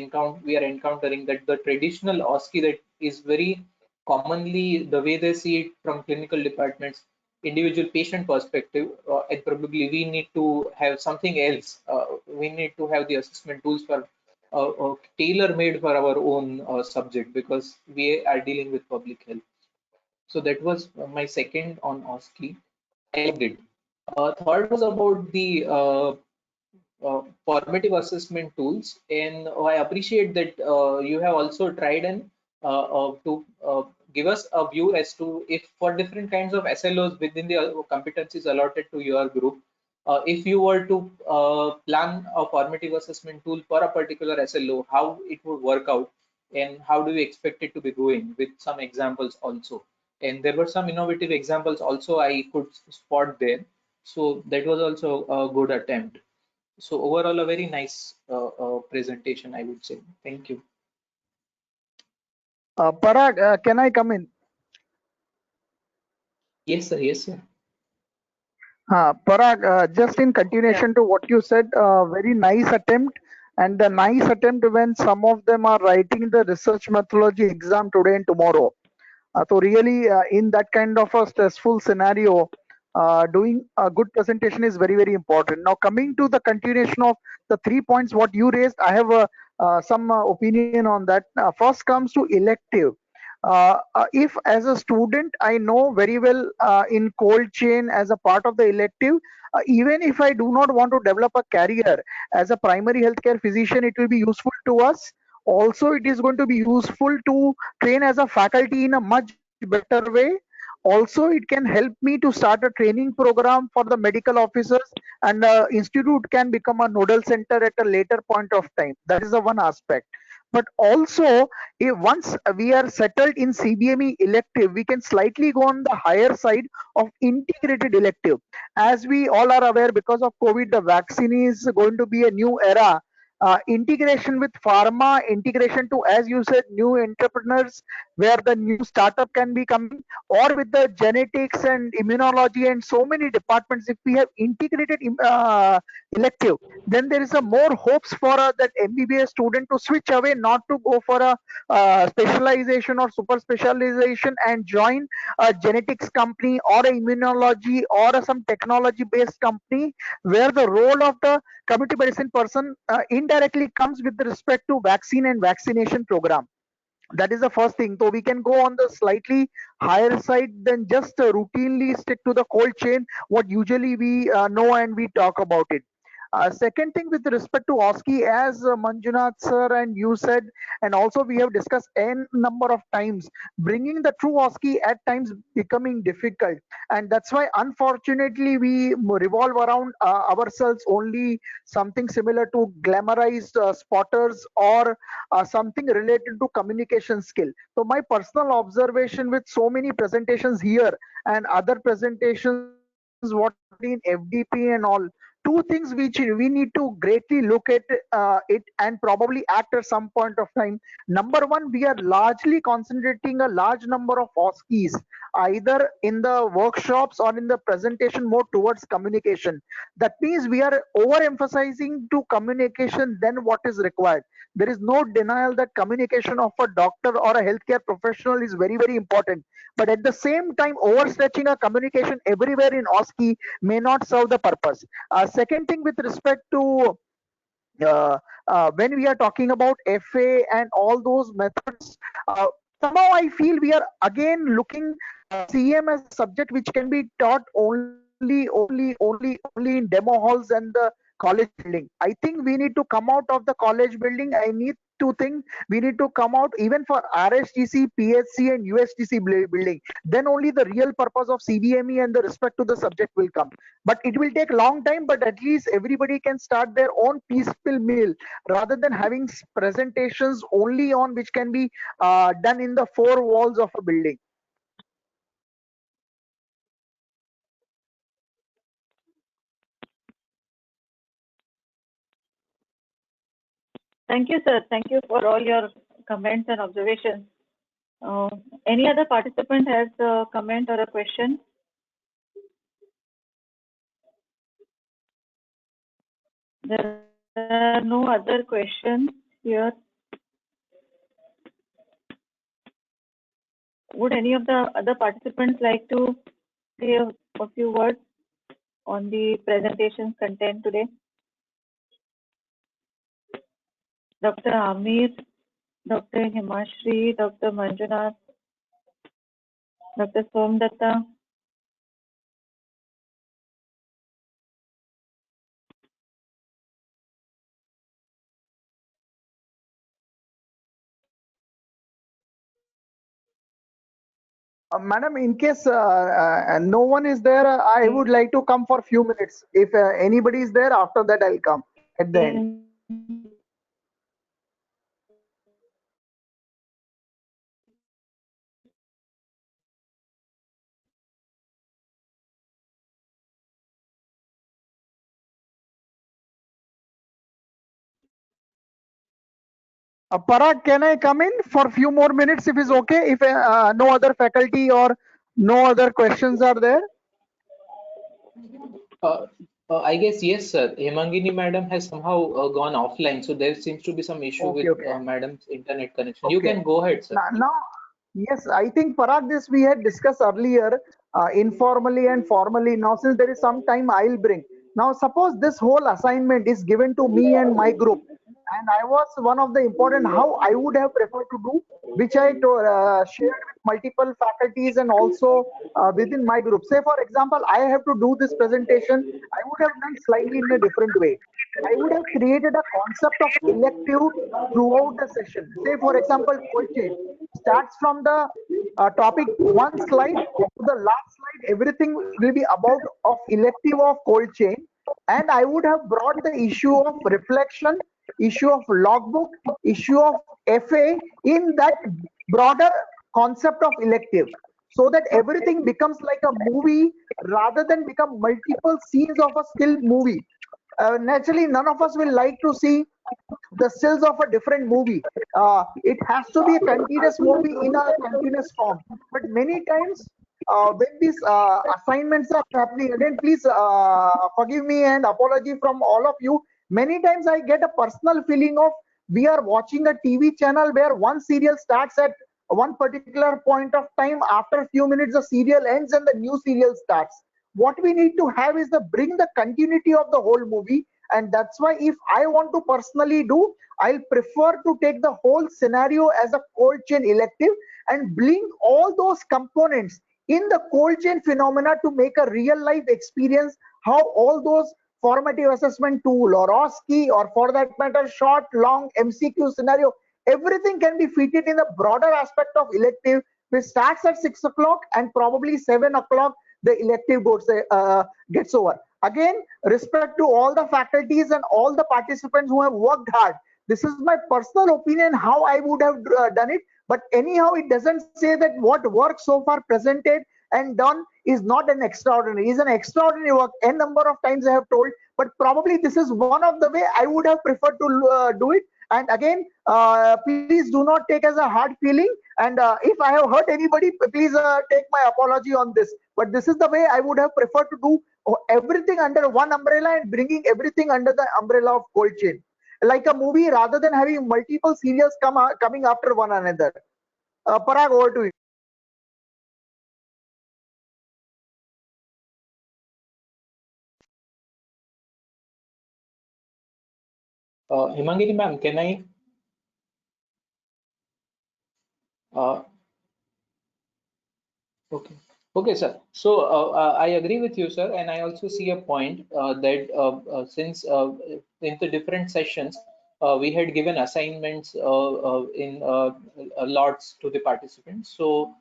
are encountering, that the traditional OSCE that is very commonly the way they see it from clinical departments, individual patient perspective, and probably we need to have something else. We need to have the assessment tools for tailor made for our own subject, because we are dealing with public health. So that was my second on OSCE. I liked it. Third was about the formative assessment tools, and I appreciate that you have also tried and to give us a view as to if for different kinds of SLOs within the competencies allotted to your group, if you were to plan a formative assessment tool for a particular SLO, how it would work out, and how do you expect it to be going, with some examples also. and there were some innovative examples also I could spot there. So that was also a good attempt. So overall, a very nice presentation, I would say. Thank you. Parag, can I come in? Yes, sir. Yes, sir. Parag, just in Yeah. continuation to what you said, very nice attempt. And the nice attempt when some of them are writing the research methodology exam today and tomorrow. So really, in that kind of a stressful scenario, doing a good presentation is very, very important. Now, coming to the continuation of the 3 points what you raised, I have some opinion on that. First comes to elective. If as a student I know very well in cold chain as a part of the elective, even if I do not want to develop a career as a primary healthcare physician, it will be useful to us. Also, it is going to be useful to train as a faculty in a much better way. Also, it can help me to start a training program for the medical officers, and institute can become a nodal center at a later point of time. That is the one aspect. But also, if once we are settled in CBME elective, we can slightly go on the higher side of integrated elective. As we all are aware, because of COVID, the vaccine is going to be a new era. Integration with pharma, integration to, as you said, new entrepreneurs, where the new startup can be coming, or with the genetics and immunology and so many departments. If we have integrated elective, then there is a more hopes for that MBBS student to switch away, not to go for a specialization or super specialization and join a genetics company or a immunology or some technology based company, where the role of the community medicine person indirectly comes with respect to vaccine and vaccination program. That is the first thing. So we can go on the slightly higher side than just routinely stick to the cold chain what usually we know and we talk about it. Second thing, with respect to OSCE, as Manjunath sir and you said, and also we have discussed n number of times, bringing the true OSCE at times becoming difficult, and that's why unfortunately we revolve around ourselves only something similar to glamorized spotters, or something related to communication skill. So my personal observation with so many presentations here and other presentations what we have in FDP and all, two things which we need to greatly look at it and probably act at some point of time. Number one, we are largely concentrating a large number of OSCEs either in the workshops or in the presentation more towards communication. That means we are overemphasizing to communication than what is required. There is no denial that communication of a doctor or a healthcare professional is very, very important. But at the same time, overstretching a communication everywhere in OSCE may not serve the purpose. Second thing, with respect to uh, when we are talking about FA and all those methods, somehow I feel we are again looking CM as a subject which can be taught only in demo halls and the college building. I think we need to come out of the college building. I need to think we need to come out even for RSTC, PHC, and USTC building. Then only the real purpose of CBME and the respect to the subject will come. But it will take long time, but at least everybody can start their own peaceful meal rather than having presentations only on which can be done in the four walls of a building. Thank you, sir. Thank you for all your comments and observations. Uh, any other participant has a comment or a question? There are no other questions here. Would any of the other participants like to say a few words on the presentation content today? Dr. Amir, Dr. Himashri, Dr. Manjunath, Dr. Somdatta. Madam, in case no one is there, I would like to come for few minutes. If anybody is there, after that I'll come at the end. Parag, can I come in for a few more minutes if it's okay? If no other faculty or no other questions are there? Uh, I guess yes, sir. Hemangini madam has somehow gone offline, so there seems to be some issue Okay, with okay, madam's internet connection. You okay. can go ahead, sir. Now, yes, I think Parag, this we had discussed earlier, informally and formally. Now, since there is some time, I'll bring. Now, suppose this whole assignment is given to me and my group, and I was one of the important how I would have preferred to do, which shared with multiple faculties and also within my group. Say, for example, I have to do this presentation. I would have done slightly in a different way. I would have created a concept of elective throughout the session. Say, for example, cold chain starts from the topic one slide to the last slide. Everything will be about of elective of cold chain, and I would have brought the issue of reflection, issue of logbook, issue of FA in that broader concept of elective, so that everything becomes like a movie rather than become multiple scenes of a still movie. Naturally, none of us will like to see the stills of a different movie. It has to be a continuous movie in a continuous form. But many times, when these assignments are happening, again, please forgive me and apology from all of you. Many times I get a personal feeling of we are watching a TV channel where one serial starts at one particular point of time. After a few minutes, the serial ends and the new serial starts. What we need to have is the bring the continuity of the whole movie, and that's why if I want to personally do, I'll prefer to take the whole scenario as a cold chain elective and bring all those components in the cold chain phenomena to make a real life experience how all those formative assessment tool or OSCE or for that matter short long MCQ scenario, everything can be fitted in the broader aspect of elective, which starts at 6 o'clock and probably 7 o'clock the elective gets over. Again, respect to all the faculties and all the participants who have worked hard. This is my personal opinion how I would have done it. But anyhow, it doesn't say that what work so far presented and done is not an extraordinary. Is an extraordinary work. N number of times I have told. But probably this is one of the way I would have preferred to do it. And again, please do not take as a hard feeling. And if I have hurt anybody, please take my apology on this. But this is the way I would have preferred to do everything under one umbrella and bringing everything under the umbrella of cold chain, like a movie rather than having multiple serials coming after one another. Parag, over to you. Hemangini ma'am, can I? Uh, Okay. Okay, sir. So I agree with you, sir, and I also see a point that since in the different sessions we had given assignments in lots to the participants. So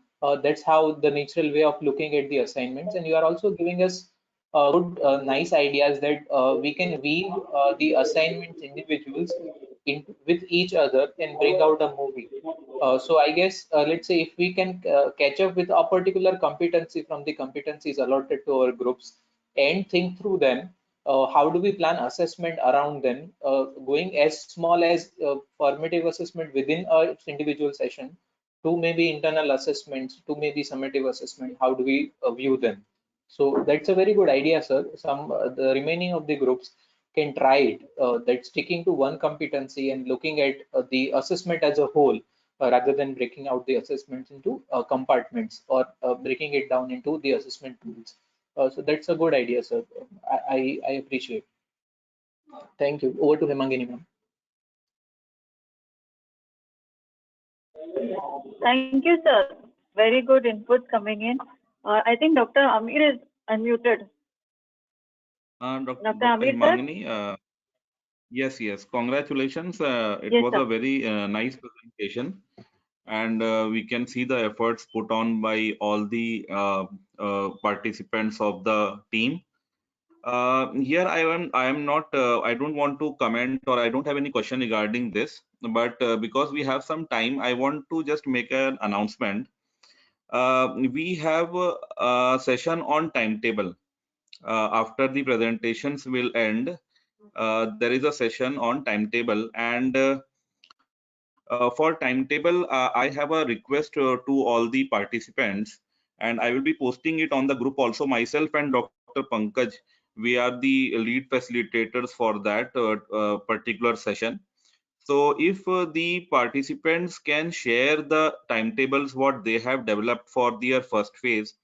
that's how the natural way of looking at the assignments, and you are also giving us good, nice ideas that we can weave the assignments individuals in with each other and bring out a movie. So I guess let's say if we can catch up with a particular competency from the competencies allotted to our groups and think through them, how do we plan assessment around them, going as small as formative assessment within a individual session to maybe internal assessments to maybe summative assessment. How do we view them? So that's a very good idea, sir. Some the remaining of the groups can try it. That sticking to one competency and looking at the assessment as a whole rather than breaking out the assessments into compartments or breaking it down into the assessment tools. So that's a good idea, sir. I appreciate. Thank you. Over to Hemangini, ma'am. Thank you, sir. Very good input coming in. I think Dr. Amir is unmuted. Dr. Amir, sir? Himangini, yes, congratulations. It Yes, was sir. a very nice presentation, and we can see the efforts put on by all the participants of the team. Here I am not, I don't want to comment or I don't have any question regarding this, but because we have some time, I want to just make an announcement. We have a session on timetable. After the presentations will end, there is a session on timetable, and For timetable, I have a request to all the participants, and I will be posting it on the group also. Myself and Dr. Pankaj, we are the lead facilitators for that particular session. So if the participants can share the timetables what they have developed for their first phase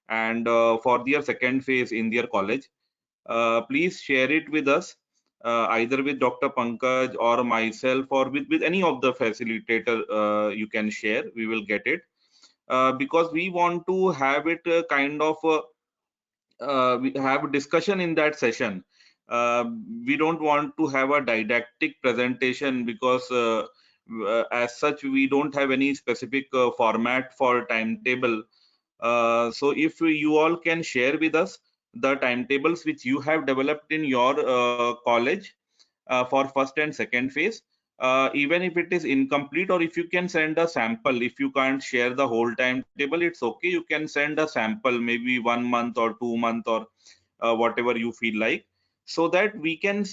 and for their second phase in their college, please share it with us, either with Dr. Pankaj or myself or with any of the facilitator. You can share, we will get it, because we want to have it kind of we have a discussion in that session. Uh, we don't want to have a didactic presentation because as such we don't have any specific format for timetable. So if you all can share with us the timetables which you have developed in your college for first and second phase, even if it is incomplete, or if you can send a sample, if you can't share the whole timetable, it's okay, you can send a sample, maybe 1 month or 2 month or whatever you feel like, so that we can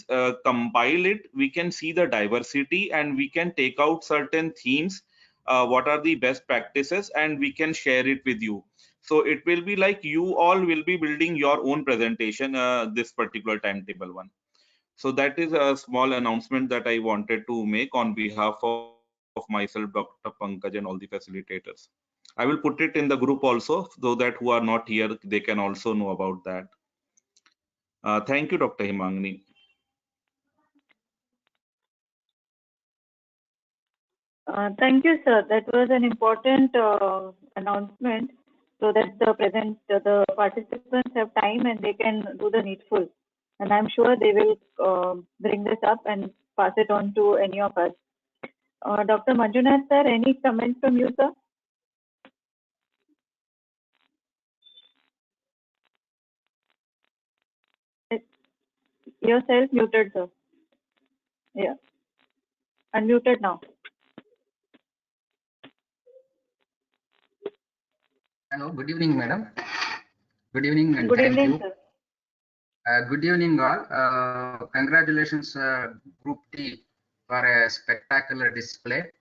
compile it, we can see the diversity, and we can take out certain themes, what are the best practices, and we can share it with you. So it will be like you all will be building your own presentation, this particular timetable one. So that is a small announcement that I wanted to make on behalf of myself, Dr. Pankaj, and all the facilitators. I will put it in the group also, so that who are not here, they can also know about that. Thank you, Dr. Himangni. Thank you, sir. That was an important announcement so that the participants have time and they can do the needful. And I'm sure they will bring this up and pass it on to any of us. Dr. Manjunath, sir, any comments from you, sir? Yourself muted, sir. Yeah, unmuted now. Hello, good evening, madam. Good evening and Good thank evening, you. sir. Good evening, all. Congratulations, Group T, for a spectacular display.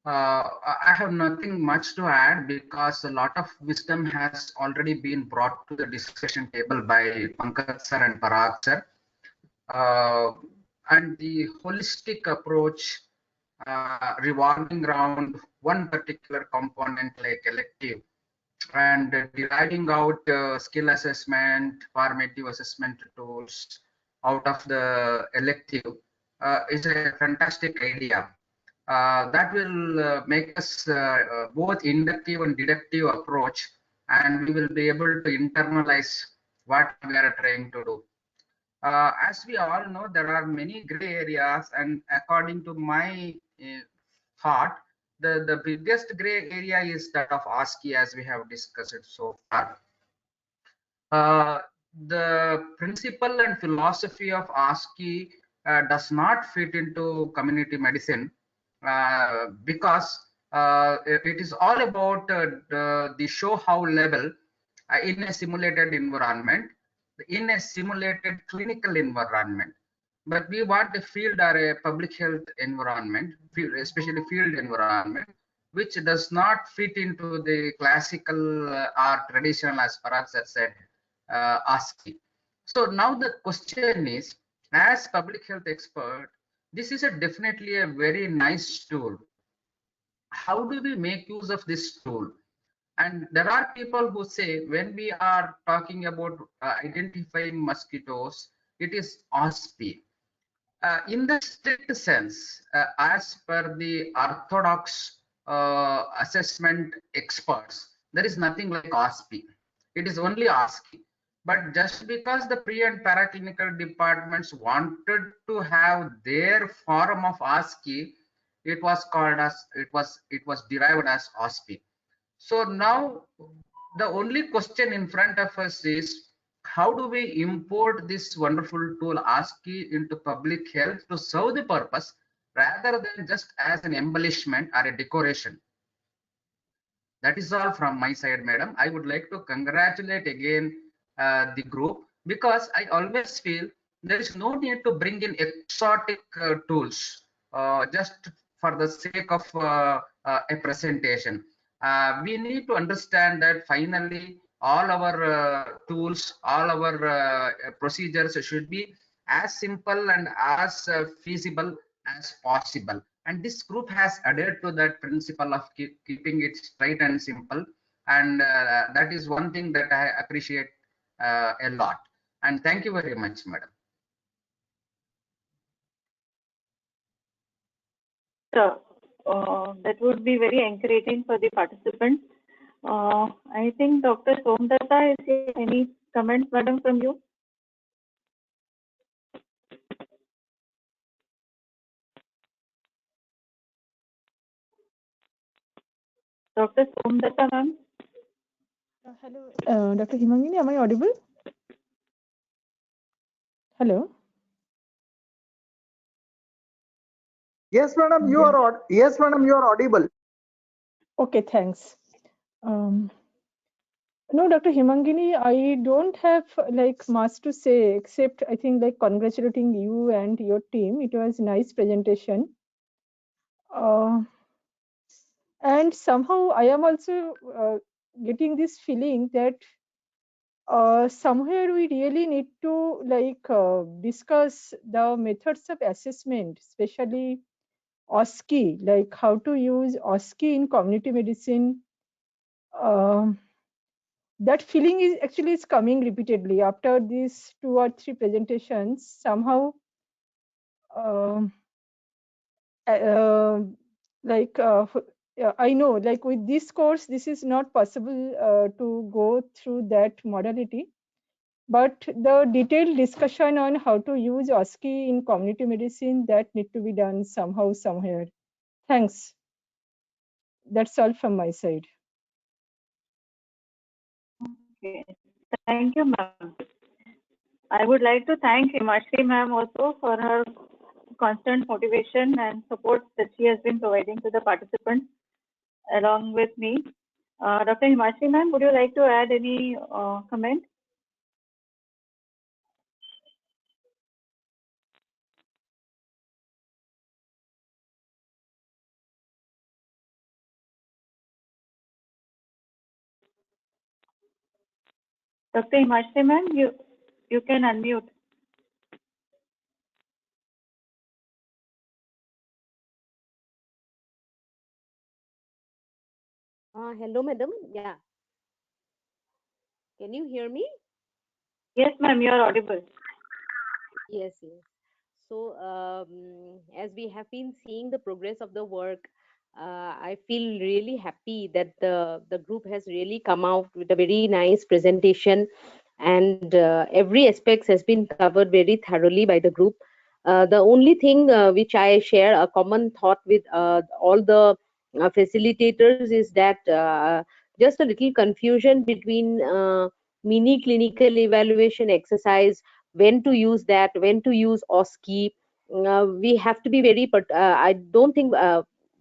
I have nothing much to add because a lot of wisdom has already been brought to the discussion table by Pankaj sir and Parag sir. And the holistic approach revolving around one particular component like elective and deriving out skill assessment, formative assessment tools out of the elective is a fantastic idea. That will make us both inductive and deductive approach, and we will be able to internalize what we are trying to do. As we all know, there are many gray areas, and according to my thought, the biggest gray area is that of ASCII, as we have discussed it so far. The principle and philosophy of ASCII does not fit into community medicine because it is all about the show how level in a simulated environment, in a simulated clinical environment. But we want a field or a public health environment, especially field environment, which does not fit into the classical or traditional, as Parag said, ASCII. So now the question is, as public health expert, this is definitely a very nice tool. How do we make use of this tool? And there are people who say when we are talking about identifying mosquitoes, it is OSPI. In the strict sense, as per the orthodox assessment experts, there is nothing like OSPI. It is only ASCII. But just because the pre and paraclinical departments wanted to have their form of ASCII, it was called as it was derived as OSPI. So now the only question in front of us is, how do we import this wonderful tool ASCII into public health to serve the purpose rather than just as an embellishment or a decoration? That is all from my side, madam. I would like to congratulate again the group, because I always feel there is no need to bring in exotic tools just for the sake of a presentation. We need to understand that finally all our tools, all our procedures should be as simple and as feasible as possible. And this group has adhered to that principle of keeping it straight and simple. And that is one thing that I appreciate a lot. And thank you very much, madam. That would be very encouraging for the participants. I think Dr. Somdatta, is there any comments, madam, from you? Dr. Somdatta, ma'am. Hello, Dr. Himangini, am I audible? Hello. Yes, madam, you are yes, madam, you are audible. Okay, thanks. No, Dr. Himangini, I don't have like much to say except I think like congratulating you and your team. It was a nice presentation. And somehow I am also getting this feeling that somewhere we really need to like discuss the methods of assessment, especially OSCE, like how to use OSCE in community medicine. That feeling is actually is coming repeatedly after these 2 or 3 presentations. Somehow, like I know, like with this course, this is not possible to go through that modality. But the detailed discussion on how to use OSCE in community medicine, that need to be done somehow, somewhere. Thanks. That's all from my side. Okay. Thank you, ma'am. I would like to thank Himashri ma'am also for her constant motivation and support that she has been providing to the participants along with me. Dr. Himashri ma'am, would you like to add any comment? Dr. Himashri ma'am, you can unmute. Hello, madam. Yeah. Can you hear me? Yes, ma'am, you are audible. Yes, yes. So, as we have been seeing the progress of the work, I feel really happy that the group has really come out with a very nice presentation, and every aspect has been covered very thoroughly by the group. The only thing which I share a common thought with all the facilitators is that just a little confusion between mini clinical evaluation exercise, when to use that, when to use OSCE. We have to be very, I don't think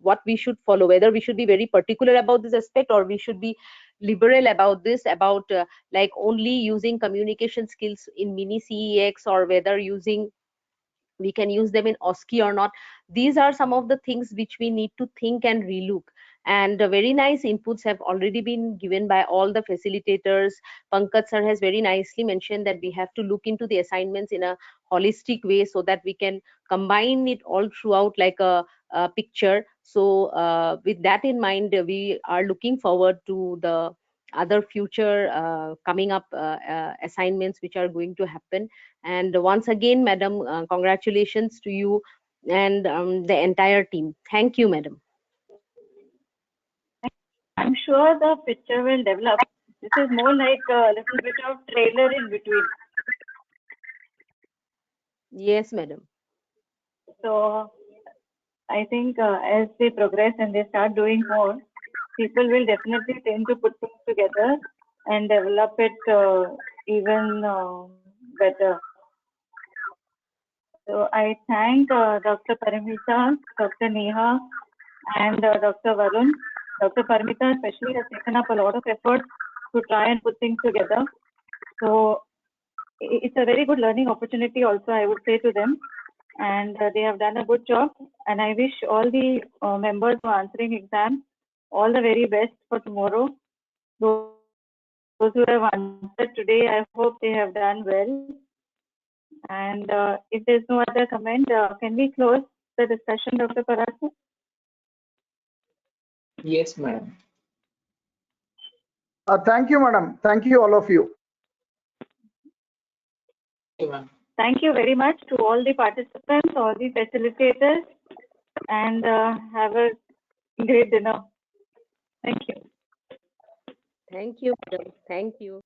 what we should follow, whether we should be very particular about this aspect or we should be liberal about this, about like only using communication skills in mini CEX, or whether we can use them in OSCE or not. These are some of the things which we need to think and relook. And very nice inputs have already been given by all the facilitators. Pankaj sir has very nicely mentioned that we have to look into the assignments in a holistic way so that we can combine it all throughout like a picture. So with that in mind, we are looking forward to the other future coming up assignments which are going to happen. And once again, madam, congratulations to you and the entire team. Thank you, madam. I'm sure the picture will develop. This is more like a little bit of trailer in between. Yes, madam. So I think as they progress and they start doing more, people will definitely tend to put things together and develop it even better. So I thank Dr. Paramita, Dr. Neha, and Dr. Varun. Dr. Paramita especially has taken up a lot of effort to try and put things together. So it's a very good learning opportunity also, I would say to them. and they have done a good job. And I wish all the members who are answering exam all the very best for tomorrow. Those who have answered today, I hope they have done well. And if there's no other comment, can we close the discussion, Dr. Parasa? Yes, madam. Thank you, madam. Thank you, all of you. Thank you, ma'am. Thank you very much to all the participants, all the facilitators, and have a great dinner. Thank you. Thank you, madam. Thank you.